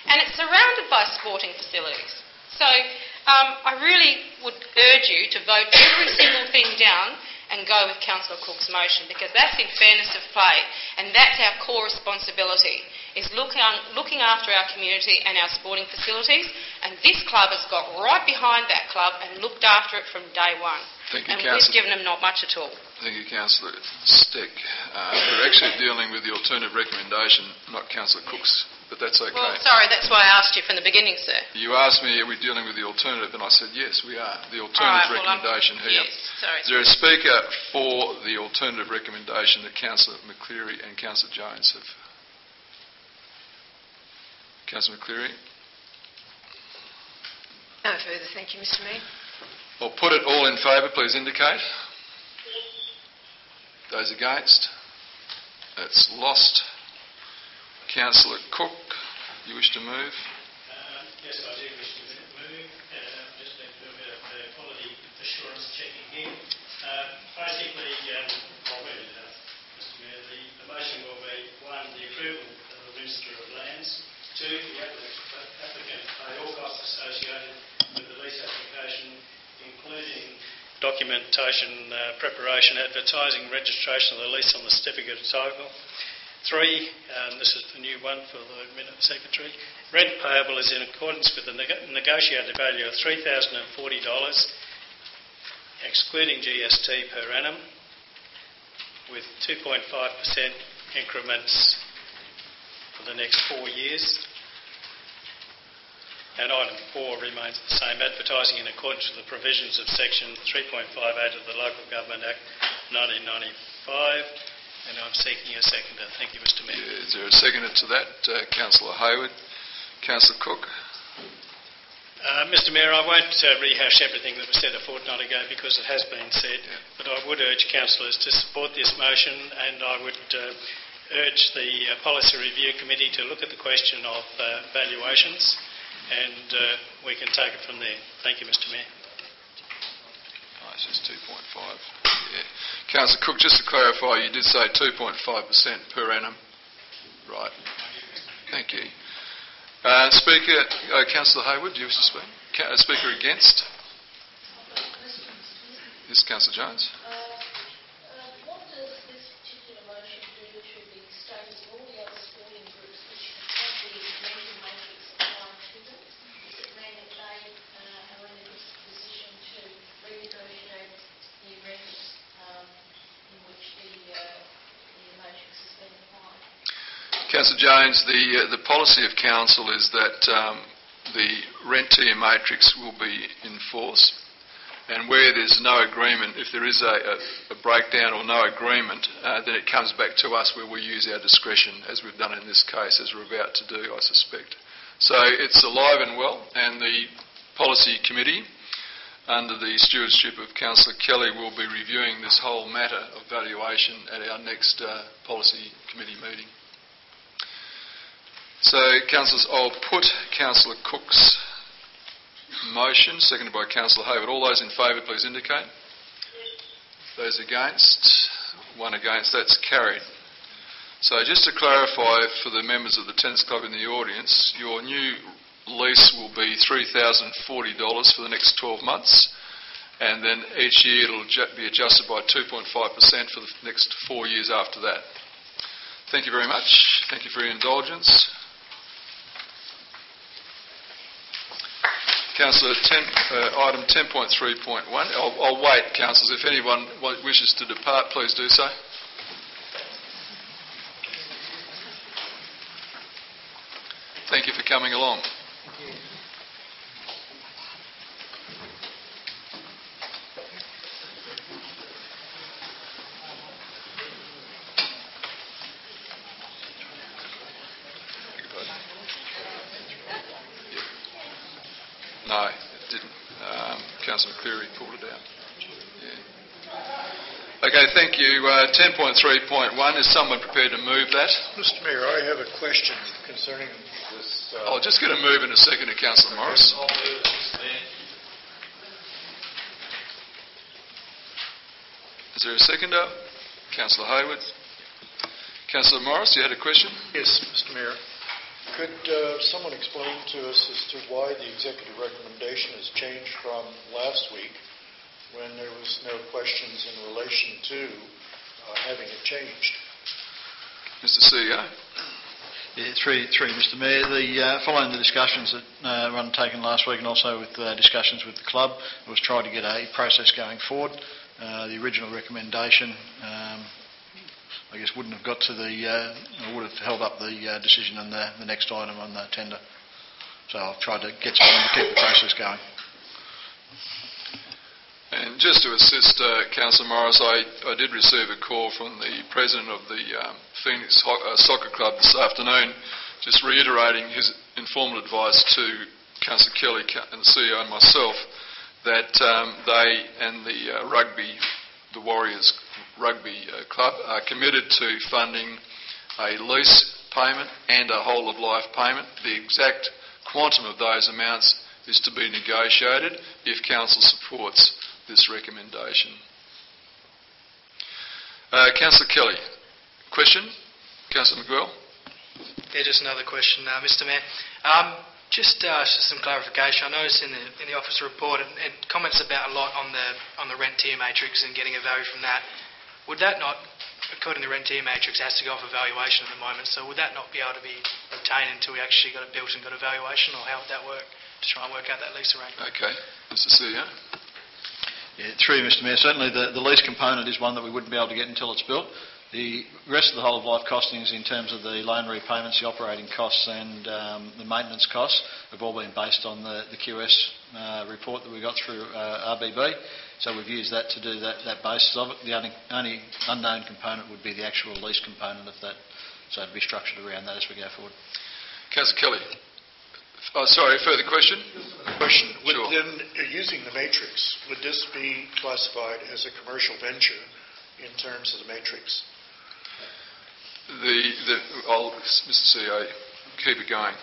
And it's surrounded by sporting facilities. So I really would urge you to vote every single thing down and go with Councillor Cook's motion, because that's in fairness of play, and that's our core responsibility, is looking after our community and our sporting facilities, and this club has got right behind that club and looked after it from day one. Thank you, and Councillor. we've given them not much at all. Thank you, Councillor Steck. We're actually dealing with the alternative recommendation, not Councillor Cook's, but that's okay. Well, sorry, that's why I asked you from the beginning, sir. You asked me, are we dealing with the alternative? And I said, yes, we are. The alternative recommendation here. Yes, sorry. Is there a speaker for the alternative recommendation that Councillor McCleary and Councillor Jones have? Councillor McCleary? No further, thank you, Mr Mayor. I'll put it all in favour, please indicate. Those against? That's lost. Councillor Cook, you wish to move? Yes, I do wish to move. Just need to do a bit of quality assurance checking here. Basically, Mr Mayor, the motion will be 1, the approval of the Minister of Lands. 2, the applicant pay all costs associated with the lease application, including documentation, preparation, advertising, registration of the lease on the certificate of title. 3, this is the new one for the Minute Secretary. Rent payable is in accordance with the negotiated value of $3,040, excluding GST per annum, with 2.5% increments for the next 4 years. And item 4 remains the same, advertising in accordance with the provisions of section 3.58 of the Local Government Act 1995. And I'm seeking a seconder. Thank you, Mr Mayor. Is there a seconder to that? Councillor Hayward. Councillor Cook. Mr Mayor, I won't rehash everything that was said a fortnight ago because it has been said, but I would urge councillors to support this motion, and I would urge the Policy Review Committee to look at the question of valuations, and we can take it from there. Thank you, Mr Mayor. It's just 2.5. Yeah. Councillor Cook, just to clarify, you did say 2.5% per annum. Right. Thank you. Speaker, Councillor Hayward, do you wish to speak? Speaker against? Yes, Councillor Jones. What does this particular motion do to the status of all the other sporting groups which have the rental matrix applied to them? Does it mean that they are in a good position to renegotiate the rents in which the matrix has been applied? Councillor Jones, the policy of Council is that the rent tier matrix will be in force, and where there's no agreement, if there is a breakdown or no agreement, then it comes back to us where we use our discretion, as we've done in this case, as we're about to do, I suspect. So it's alive and well, and the Policy Committee, under the stewardship of Councillor Kelly, will be reviewing this whole matter of valuation at our next Policy Committee meeting. So, councillors, I'll put Councillor Cook's motion, seconded by Councillor Hayward. All those in favour, please indicate. Those against? 1 against. That's carried. So, just to clarify for the members of the Tennis Club in the audience, your new lease will be $3,040 for the next 12 months, and then each year it'll be adjusted by 2.5% for the next 4 years after that. Thank you very much. Thank you for your indulgence. Councillor, item 10.3.1. I'll wait, councillors. If anyone wishes to depart, please do so. thank you for coming along. No, it didn't. Councillor McCleary pulled it out. Yeah. Okay, thank you. 10.3.1, is someone prepared to move that? Mr Mayor, I have a question concerning this... I'll just get a move in a second to Councillor Morris. Is there a seconder? Councillor Hayward. Councillor Morris, you had a question? Yes, Mr Mayor. Could someone explain to us as to why the executive recommendation has changed from last week when there was no questions in relation to having it changed? Mr CEO. Yeah, through Mr Mayor, following the discussions that were undertaken last week and also with discussions with the club, was try to get a process going forward. The original recommendation, I guess, wouldn't have got to would have held up the decision on the next item on the tender. So I've tried to get someone to keep the process going. And just to assist Councillor Morris, I did receive a call from the president of the Phoenix Soccer Club this afternoon, just reiterating his informal advice to Councillor Kelly and the CEO and myself that they and the Warriors Rugby Club are committed to funding a lease payment and a whole-of-life payment. The exact quantum of those amounts is to be negotiated if Council supports this recommendation. Councillor Kelly, question? Councillor McGuell? Yeah, just another question, Mr Mayor. Just some clarification. I noticed in the office report it comments about a lot on the rent tier matrix and getting a value from that. Would that not, according to the rent tier matrix, has to go off a valuation at the moment, so would that not be able to be obtained until we actually got it built and got a valuation, or how would that work to try and work out that lease arrangement? Okay. Mr CEO? Yeah, through you, Mr Mayor. Certainly the lease component is one that we wouldn't be able to get until it's built. The rest of the whole-of-life costings in terms of the loan repayments, the operating costs and the maintenance costs have all been based on the QS report that we got through RBB. So we've used that to do that basis of it. The only unknown component would be the actual lease component of that. So it'd be structured around that as we go forward. Councillor Kelly. Oh, sorry, further question? Question. Sure. Then, using the matrix, would this be classified as a commercial venture in terms of the matrix? Mr CEO, keep it going.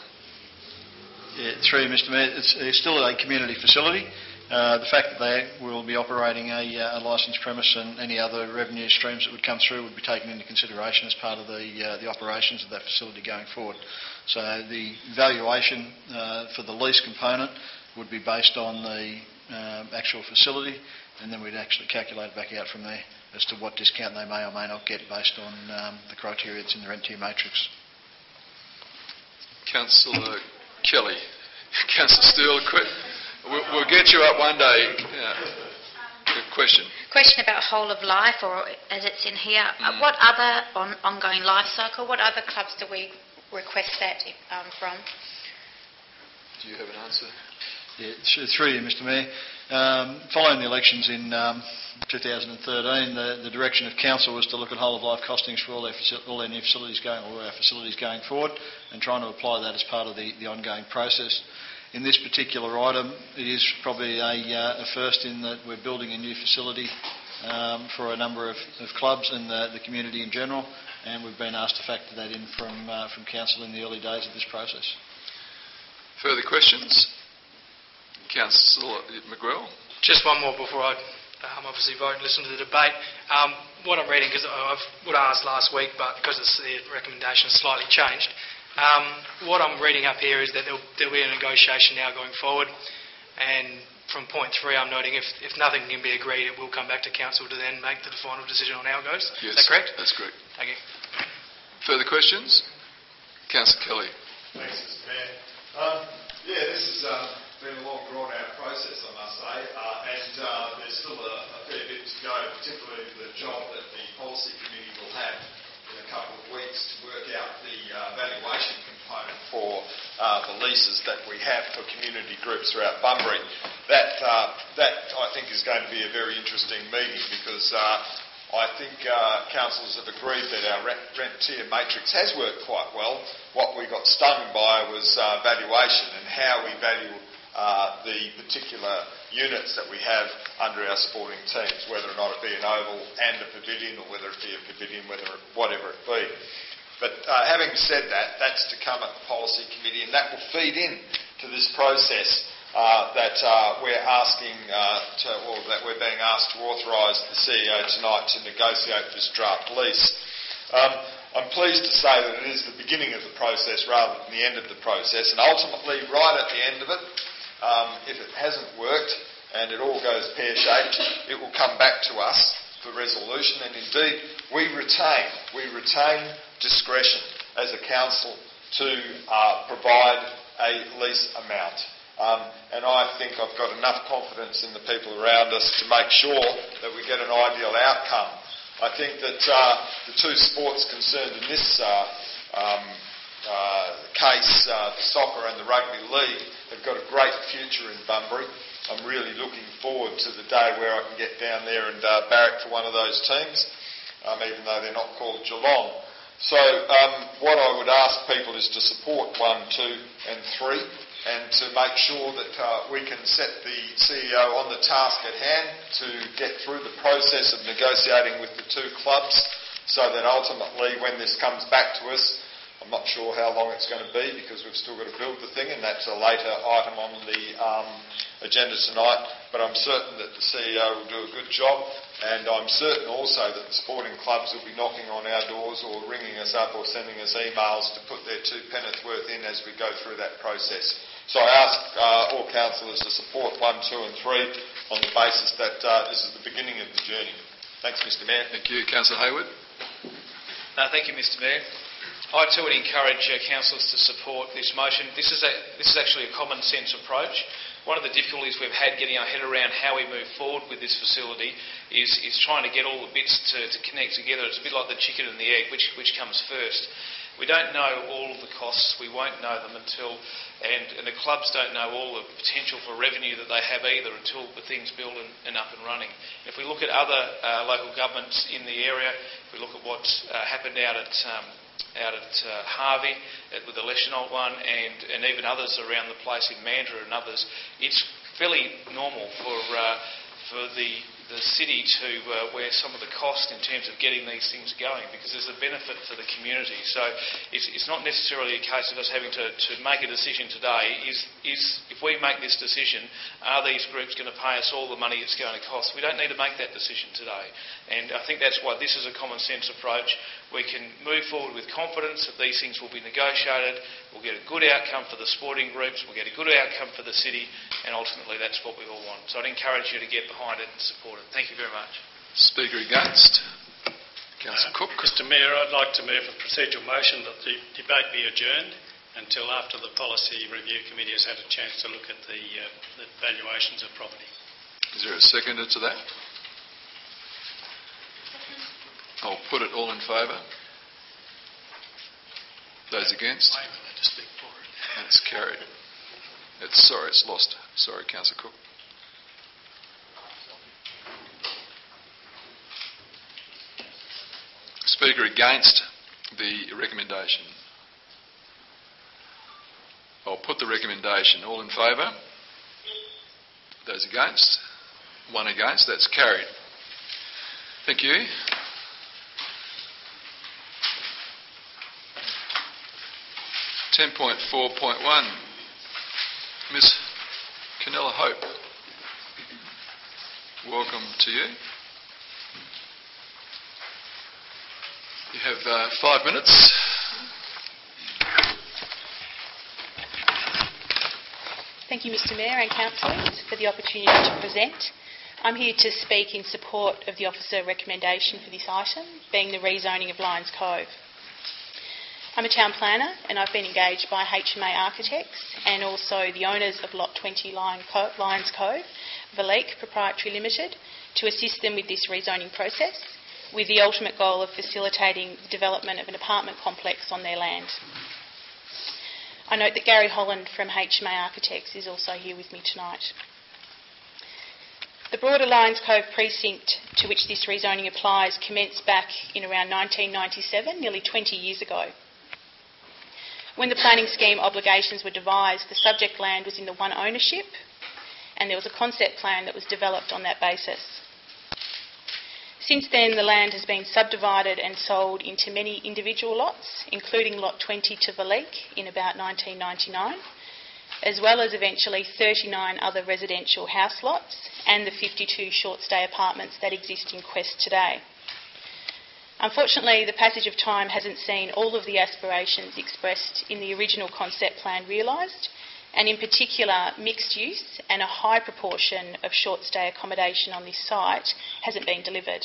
Yeah, through you, Mr Mayor. It's still a community facility. The fact that they will be operating a licensed premise and any other revenue streams that would come through would be taken into consideration as part of the operations of that facility going forward. So the valuation for the lease component would be based on the actual facility, and then we'd actually calculate it back out from there as to what discount they may or may not get based on the criteria that's in the rent tier matrix. Councillor Kelly. Councillor Steele, we'll get you up one day. Good question. Question about whole of life, or as it's in here. What other ongoing life cycle, what other clubs do we request that from? Do you have an answer? Yeah, through you, Mr Mayor. Following the elections in 2013, the direction of council was to look at whole-of-life costings for all our new facilities going forward, and trying to apply that as part of the ongoing process. In this particular item, it is probably a first in that we're building a new facility for a number of clubs and the community in general, and we've been asked to factor that in from council in the early days of this process. Further questions? Councillor McGuell? Just one more before I obviously vote and listen to the debate. What I'm reading, because I would have asked last week, but because the recommendation has slightly changed, what I'm reading up here is that there'll be a negotiation now going forward, and from point 3 I'm noting if nothing can be agreed, it will come back to council to then make the final decision on how it goes. Yes, is that correct? That's correct. Thank you. Further questions? Councillor Kelly. Thanks, Mr Mayor. This has been a long, drawn-out process, I must say, and there's still a fair bit to go, particularly the job that the policy committee will have in a couple of weeks to work out the valuation component for the leases that we have for community groups throughout Bunbury. That I think is going to be a very interesting meeting because I think councillors have agreed that our rent tier matrix has worked quite well. What we got stung by was valuation and how we value the particular units that we have under our sporting teams, whether or not it be an oval and a pavilion, or whether it be a pavilion, whatever it be. But having said that, that's to come at the policy committee, and that will feed in to this process that we're asking that we're being asked to authorise the CEO tonight to negotiate this draft lease. I'm pleased to say that it is the beginning of the process rather than the end of the process, and ultimately, right at the end of it, if it hasn't worked and it all goes pear-shaped, it will come back to us for resolution, and indeed we retain discretion as a council to provide a lease amount. And I think I've got enough confidence in the people around us to make sure that we get an ideal outcome. I think that the two sports concerned in this case, the soccer and the rugby league, have got a great future in Bunbury. I'm really looking forward to the day where I can get down there and barrack for one of those teams, even though they're not called Geelong. So what I would ask people is to support 1, 2 and 3, and to make sure that we can set the CEO on the task at hand to get through the process of negotiating with the two clubs, so that ultimately when this comes back to us, I'm not sure how long it's going to be because we've still got to build the thing, and that's a later item on the agenda tonight, but I'm certain that the CEO will do a good job, and I'm certain also that the sporting clubs will be knocking on our doors or ringing us up or sending us emails to put their 2 penneth worth in as we go through that process. So I ask all councillors to support 1, 2 and 3 on the basis that this is the beginning of the journey. Thanks, Mr Mayor. Thank you. Councillor Hayward. Thank you, Mr Mayor. I too would encourage councillors to support this motion. This is actually a common sense approach. One of the difficulties we've had getting our head around how we move forward with this facility is trying to get all the bits to connect together. It's a bit like the chicken and the egg, which comes first. We don't know all of the costs. We won't know them until, and the clubs don't know all the potential for revenue that they have either until the thing's built and up and running. If we look at other local governments in the area, if we look at what's happened out at Harvey with the Leschenault one, and even others around the place in Mandurah and others, it's fairly normal for the city to wear some of the cost in terms of getting these things going, because there's a benefit for the community. So it's not necessarily a case of us having to make a decision today. If we make this decision, are these groups going to pay us all the money it's going to cost? We don't need to make that decision today. And I think that's why this is a common sense approach. We can move forward with confidence that these things will be negotiated. We'll get a good outcome for the sporting groups. We'll get a good outcome for the city. And ultimately that's what we all want. So I'd encourage you to get behind it and support it. Thank you very much. Speaker against. Councillor Cook. Mr Mayor, I'd like to move a procedural motion that the debate be adjourned until after the Policy Review Committee has had a chance to look at the valuations of property. Is there a seconder to that? I'll put it all in favour. Those against? I'm allowed to speak for it. That's carried. It's lost. Sorry, Councillor Cook. Speaker against the recommendation. I'll put the recommendation. All in favour? Those against? One against. That's carried. Thank you. (10.4.1) Ms. Canella Hope. Welcome to you. You have 5 minutes. Thank you, Mr Mayor and councillors, for the opportunity to present. I'm here to speak in support of the officer recommendation for this item, being the rezoning of Lions Cove. I'm a town planner, and I've been engaged by HMA Architects and also the owners of Lot 20 Lions Cove, Valik Proprietary Limited, to assist them with this rezoning process, with the ultimate goal of facilitating the development of an apartment complex on their land. I note that Gary Holland from HMA Architects is also here with me tonight. The broader Lions Cove precinct to which this rezoning applies commenced back in around 1997, nearly 20 years ago. When the planning scheme obligations were devised, the subject land was in the one ownership, and there was a concept plan that was developed on that basis. Since then, the land has been subdivided and sold into many individual lots, including Lot 20 to Valik in about 1999, as well as eventually 39 other residential house lots and the 52 short stay apartments that exist in Quest today. Unfortunately, the passage of time hasn't seen all of the aspirations expressed in the original concept plan realised, and in particular mixed use and a high proportion of short stay accommodation on this site hasn't been delivered.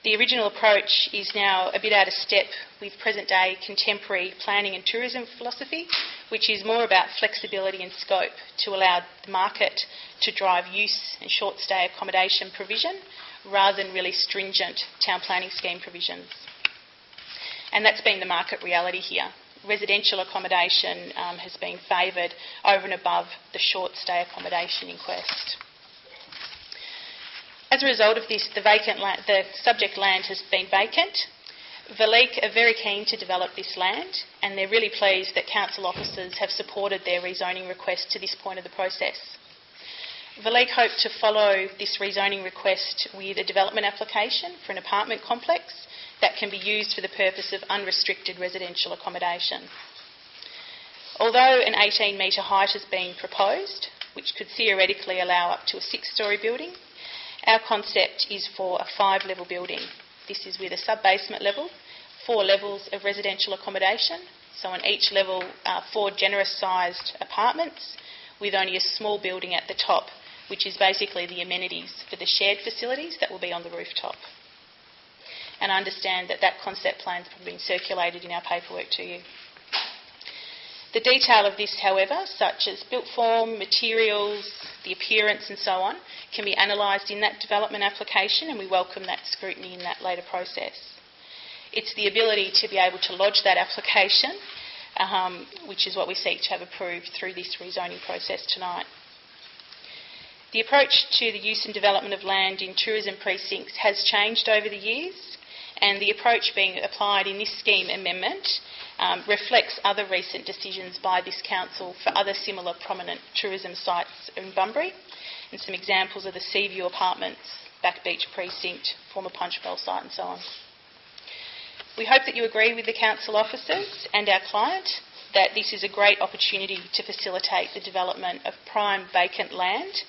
The original approach is now a bit out of step with present day contemporary planning and tourism philosophy, which is more about flexibility and scope to allow the market to drive use and short stay accommodation provision rather than really stringent town planning scheme provisions. And that's been the market reality here. Residential accommodation has been favoured over and above the short stay accommodation in Quest. As a result of this, the subject land has been vacant. Valik are very keen to develop this land, and they're really pleased that council officers have supported their rezoning request to this point of the process. Valik hope to follow this rezoning request with a development application for an apartment complex that can be used for the purpose of unrestricted residential accommodation. Although an 18-metre height has been proposed, which could theoretically allow up to a 6-storey building, our concept is for a 5-level building. This is with a sub-basement level, 4 levels of residential accommodation, so on each level 4 generous-sized apartments with only a small building at the top, which is basically the amenities for the shared facilities that will be on the rooftop. And I understand that concept plan has probably been circulated in our paperwork to you. The detail of this, however, such as built form, materials, the appearance and so on, can be analysed in that development application, and we welcome that scrutiny in that later process. It's the ability to be able to lodge that application, which is what we seek to have approved through this rezoning process tonight. The approach to the use and development of land in tourism precincts has changed over the years, and the approach being applied in this scheme amendment reflects other recent decisions by this council for other similar prominent tourism sites in Bunbury, and some examples of the Seaview Apartments, Back Beach Precinct, former Punch Bowl site and so on. We hope that you agree with the council officers and our client that this is a great opportunity to facilitate the development of prime vacant land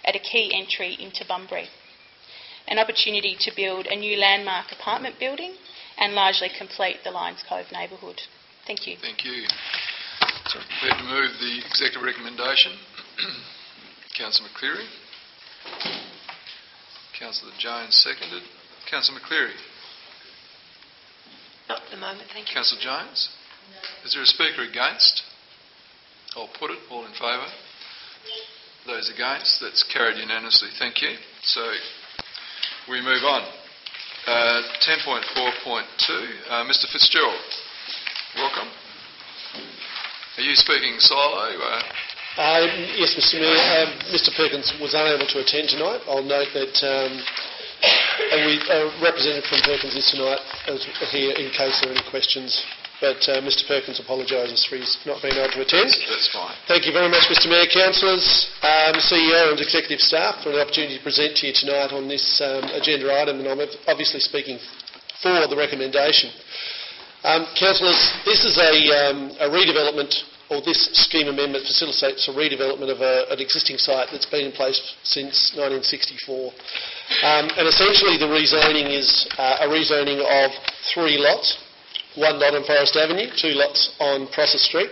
at a key entry into Bunbury. An opportunity to build a new landmark apartment building and largely complete the Lions Cove neighbourhood. Thank you. Thank you. So prepared to move the executive recommendation. Councillor McCleary. Councillor Jones seconded. Councillor McCleary. Not at the moment, thank you. Councillor Jones? No. Is there a speaker against? I'll put it. All in favour? Those against? That's carried unanimously. Thank you. So we move on. 10.4.2. Mr Fitzgerald, welcome. Are you speaking solo? Yes, Mr Mayor. Mr Perkins was unable to attend tonight. I'll note that a representative from Perkins is tonight here in case there are any questions. But Mr Perkins apologises for his not being able to attend. That's fine. Thank you very much, Mr Mayor, councillors, CEO and executive staff for the opportunity to present to you tonight on this agenda item, and I'm obviously speaking for the recommendation. Councillors, this is a redevelopment, or this scheme amendment facilitates a redevelopment of an existing site that's been in place since 1964. And essentially the rezoning is a rezoning of 3 lots. 1 lot on Forest Avenue, 2 lots on Prosser Street,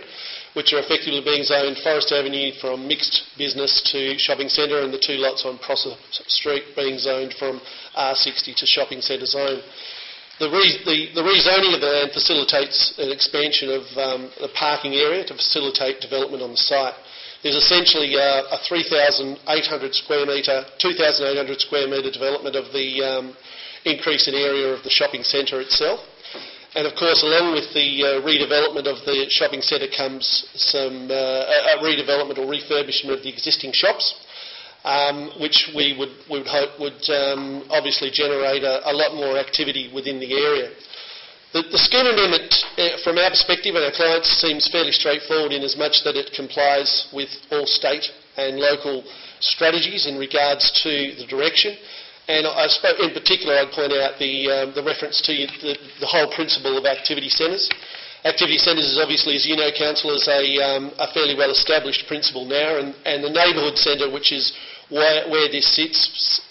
which are effectively being zoned Forest Avenue from mixed business to shopping centre, and the 2 lots on Prosser Street being zoned from R60 to shopping centre zone. The rezoning of the land facilitates an expansion of the parking area to facilitate development on the site. There's essentially a 3,800 square metre, 2,800 square metre development of the increase in area of the shopping centre itself. And of course, along with the redevelopment of the shopping centre comes some a redevelopment or refurbishment of the existing shops, which we would hope would obviously generate a lot more activity within the area. The scheme amendment, from our perspective and our clients, seems fairly straightforward in as much that it complies with all state and local strategies in regards to the direction. And in particular, I'd point out the reference to the whole principle of activity centres. Activity centres is obviously, as you know, councillors, a fairly well-established principle now, and the neighbourhood centre, which is where this sits,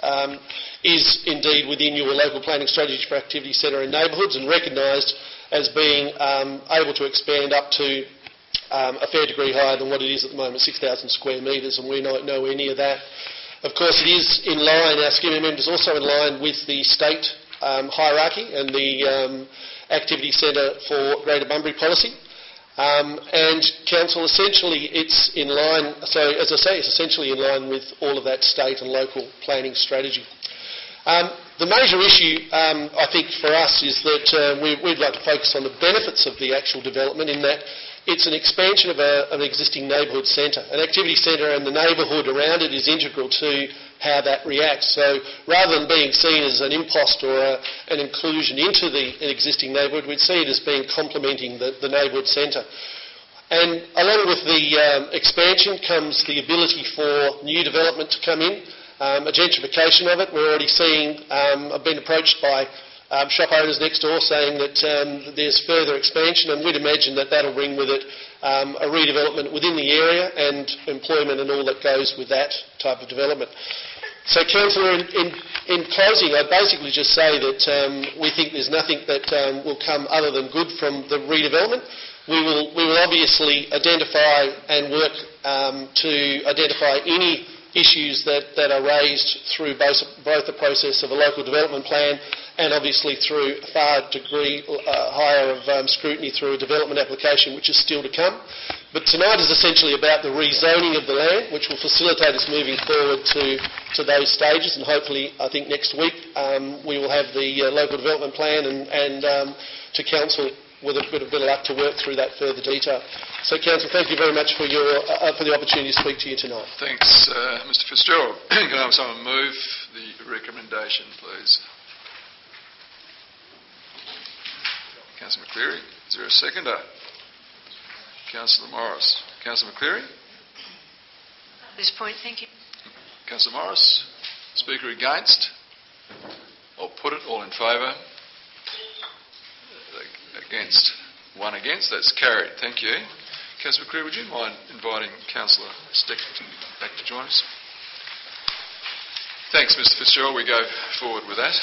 is indeed within your local planning strategies for activity centre and neighbourhoods, and recognised as being able to expand up to a fair degree higher than what it is at the moment, 6,000 square metres, and we're not nowhere near that. Of course, it is in line, our scheme amendment is also in line with the state hierarchy and the activity centre for Greater Bunbury policy. And council, essentially, it's in line, so as I say, it's essentially in line with all of that state and local planning strategy. The major issue, I think, for us is that we'd like to focus on the benefits of the actual development, in that it's an expansion of an existing neighbourhood centre. An activity centre and the neighbourhood around it is integral to how that reacts. So rather than being seen as an impost or an inclusion into an existing neighbourhood, we'd see it as being complementing the neighbourhood centre. And along with the expansion comes the ability for new development to come in, a gentrification of it. We're already seeing, I've been approached by shop owners next door saying that there's further expansion, and we'd imagine that that'll bring with it a redevelopment within the area and employment and all that goes with that type of development. So, Councillor, in closing, I'd basically just say that we think there's nothing that will come other than good from the redevelopment. We will obviously identify and work to identify any issues that are raised through both the process of a local development plan and obviously through a far degree higher of scrutiny through a development application, which is still to come. But tonight is essentially about the rezoning of the land, which will facilitate us moving forward to those stages, and hopefully, I think next week, we will have the local development plan and to council with a bit of luck to work through that further detail. So, Council, thank you very much for the opportunity to speak to you tonight. Thanks, Mr Fitzgerald. Can I have someone move the recommendation, please? Councillor McCleary, is there a seconder? Councillor Morris. Councillor McCleary? At this point, thank you. Councillor Morris. Speaker against? Or put it, all in favour? Against. One against. That's carried. Thank you. Councillor McCleary, would you mind inviting Councillor Stick back to join us? Thanks, Mr Fitzgerald. We go forward with that.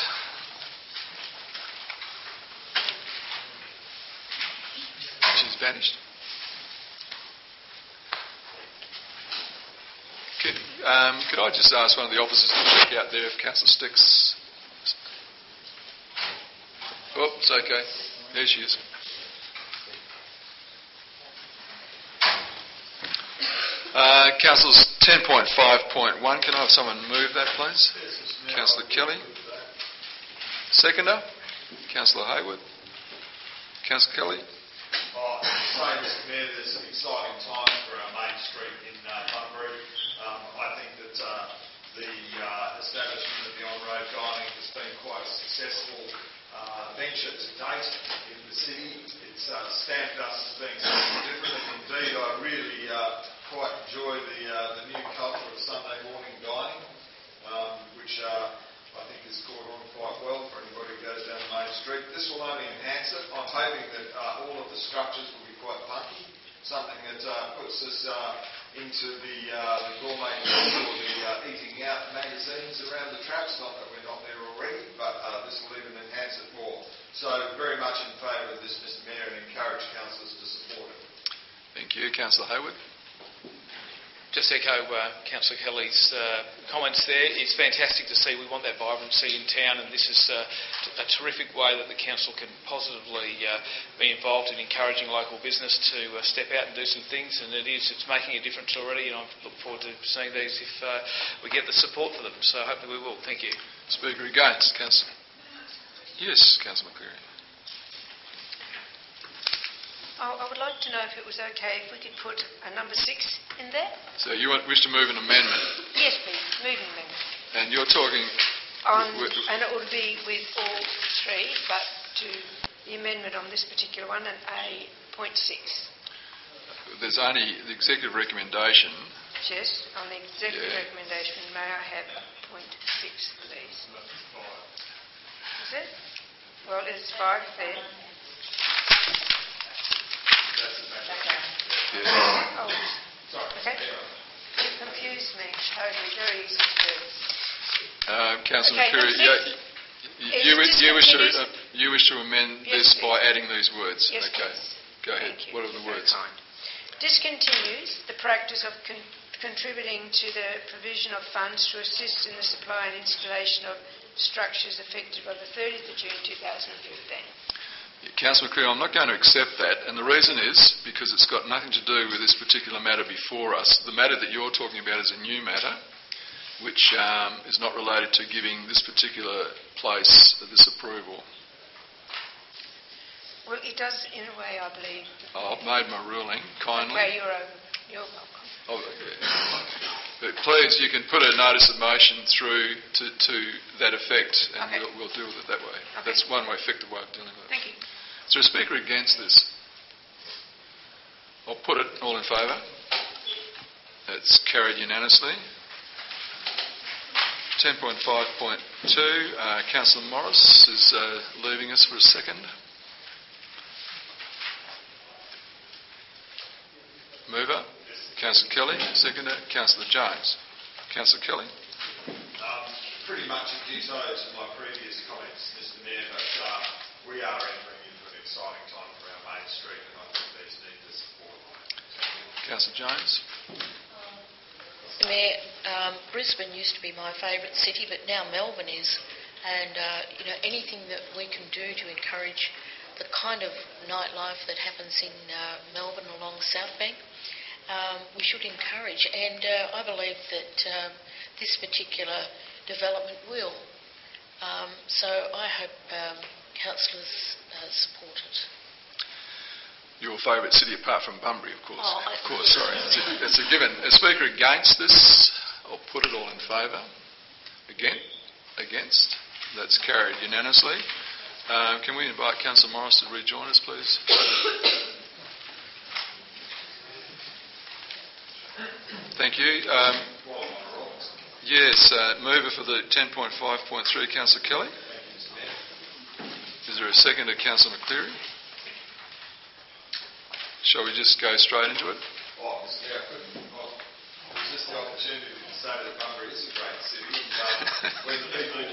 She's vanished. Could I just ask one of the officers to check out there if Councillor Stick's... Oh, it's okay. There she is. Councillors 10.5.1, can I have someone move that, please? Councillor Kelly. Seconder? Councillor Hayward. Councillor Kelly. Mr Mayor, there's some exciting times for our main street in Bunbury. I think that the establishment of the on-road dining has been quite a successful venture to date in the city. It's stamped us as being something different, and indeed I really quite enjoy the new culture of Sunday morning dining, which I think has caught on quite well for anybody who goes down the main street. This will only enhance it. I'm hoping that all of the structures will be quite funky, something that puts us into the gourmet or the eating out magazines around the traps. Not that we're not there already, but this will even enhance it more. So very much in favour of this, Mr Mayor, and encourage councillors to support it. Thank you. Councillor Hayward. Just echo Councillor Kelly's comments there. It's fantastic to see. We want that vibrancy in town, and this is a terrific way that the council can positively be involved in encouraging local business to step out and do some things, and it's making a difference already, and I look forward to seeing these if we get the support for them. So hopefully we will. Thank you. Speaker against, Councillor. Yes, Councillor McCleary. I would like to know if it was okay if we could put a number 6 in there. So you wish to move an amendment, Yes, please. Moving amendment. and you're talking... And it would be with all 3, but to the amendment on this particular one, and A.6. There's only the executive recommendation. Yes, on the executive recommendation, may I have .6, please? Is it? Well, it's 5 there. Oh, okay. You confused me totally. Very easy to do. Councillor Okay, Curry, you wish to amend this by adding these words? Yes, okay. please. Go ahead. Thank you. What are the words? Discontinues the practice of contributing to the provision of funds to assist in the supply and installation of structures affected by the 30th of June 2015. Councillor McCreary, I'm not going to accept that, and the reason is because it's got nothing to do with this particular matter before us. The matter that you're talking about is a new matter, which is not related to giving this particular place this approval. Well, it does in a way, I believe. I've made my ruling, kindly. Okay, you're welcome. But please, you can put a notice of motion through to that effect, and we'll deal with it that way. Okay. That's one way, effective way of dealing with it. Thank you. Is there a speaker against this? I'll put it. All in favour? It's carried unanimously. 10.5.2, Councillor Morris is leaving us for a second. Mover, Councillor Kelly. Seconder, Councillor Jones. Councillor Kelly. Pretty much a ditto to my previous comments, Mr Mayor, but we are entering into an exciting time for our main street, and I think these need the support. Councillor Jones. Mr Mayor, Brisbane used to be my favourite city, but now Melbourne is. And, anything that we can do to encourage the kind of nightlife that happens in Melbourne along South Bank, we should encourage. And I believe that this particular development will. So I hope councillors support it. Your favourite city apart from Bunbury, of course. Oh, of course, sorry. It's a given. A speaker against this? I'll put it all in favour. Against? That's carried unanimously. Can we invite Councillor Morris to rejoin us, please? Thank you. Yes, mover for the 10.5.3, Councillor Kelly. Is there a seconder, Councillor McCleary? Shall we just go straight into it? Just the opportunity to say that Bunbury is a great city. When the people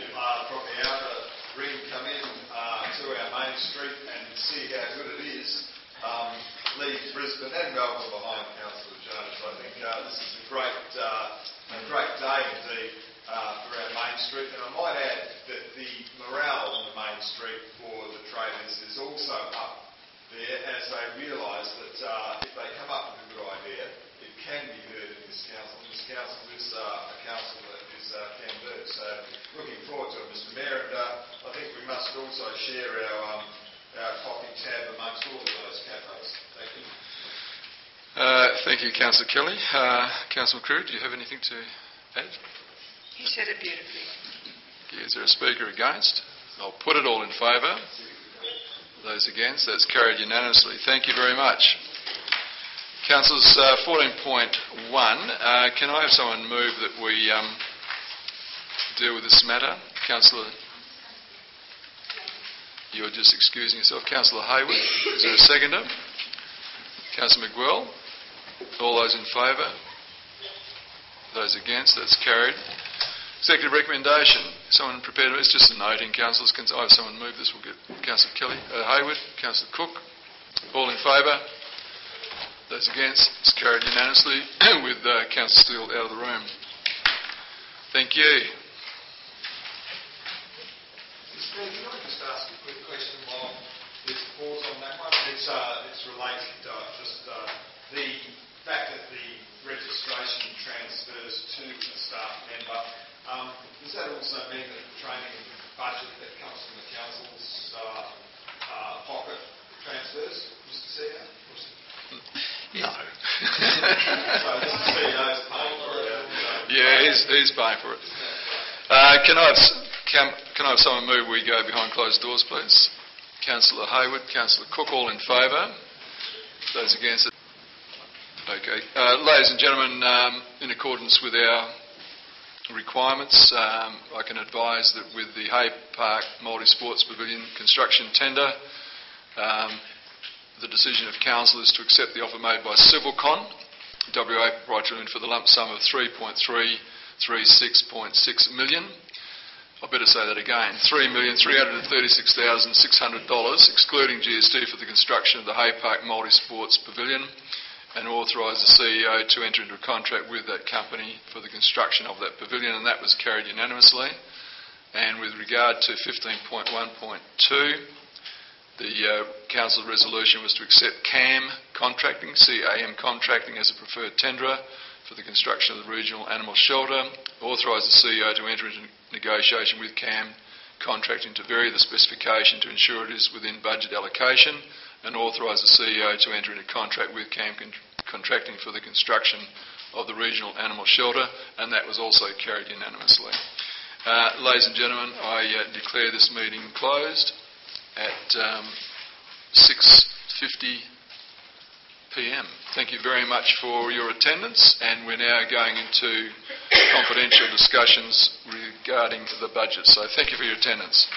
from the outer ring come in to our main street and see how good it is, leave Brisbane and Melbourne behind, Councillor Jones. I think this is a great day indeed for our main street. And I might add that the morale on the main street for the traders is also up there as they realise that if they come up with a good idea, it can be heard in this council. And this council is a council that can do. So looking forward to it, Mr Mayor. And I think we must also share our coffee tab amongst all of those cafes. Thank you. Thank you, Councillor Kelly. Councillor McCreary, do you have anything to add? You said it beautifully. Is there a speaker against? I'll put it all in favour. Those against? That's carried unanimously. Thank you very much. Councillors, 14.1. Can I have someone move that we deal with this matter? Councillor, you're just excusing yourself. Councillor Hayward, is there a seconder? Councillor McGwell. All those in favour? Those against? That's carried. Executive recommendation. Someone prepared? It's just a noting, councillors. Can I have someone move this? We'll get Councillor Kelly, Hayward, Councillor Cook. All in favour? Those against? It's carried unanimously with Councillor Steele out of the room. Thank you. Mr. Mayor, can I just ask a quick question while there's a pause on that one? It's related just the fact that the registration transfers to a staff member. Does that also mean that the training budget that comes from the council's pocket transfers, Mr. CEO? No. So Mr. CEO's paying for it. Yeah, he's paying for it. Can I have someone move we go behind closed doors, please? Councillor Hayward, Councillor Cook, all in favour. Those against it? Okay. Ladies and gentlemen, in accordance with our requirements, I can advise that with the Hay Park Multi-Sports Pavilion construction tender, the decision of Council is to accept the offer made by Civilcon, WA Proprietary Limited, for the lump sum of $3.336.6 million. I better say that again, $3,336,600, excluding GST, for the construction of the Hay Park Multi-Sports Pavilion, and authorise the CEO to enter into a contract with that company for the construction of that pavilion, and that was carried unanimously. And with regard to 15.1.2, the Council resolution was to accept CAM Contracting, CAM Contracting, as a preferred tenderer for the construction of the regional animal shelter, authorise the CEO to enter into negotiation with CAM Contracting to vary the specification to ensure it is within budget allocation, and authorise the CEO to enter into contract with CAM Contracting for the construction of the regional animal shelter, and that was also carried unanimously. Ladies and gentlemen, I declare this meeting closed at 6:50 p.m. Thank you very much for your attendance, and we're now going into confidential discussions regarding the budget. So thank you for your attendance.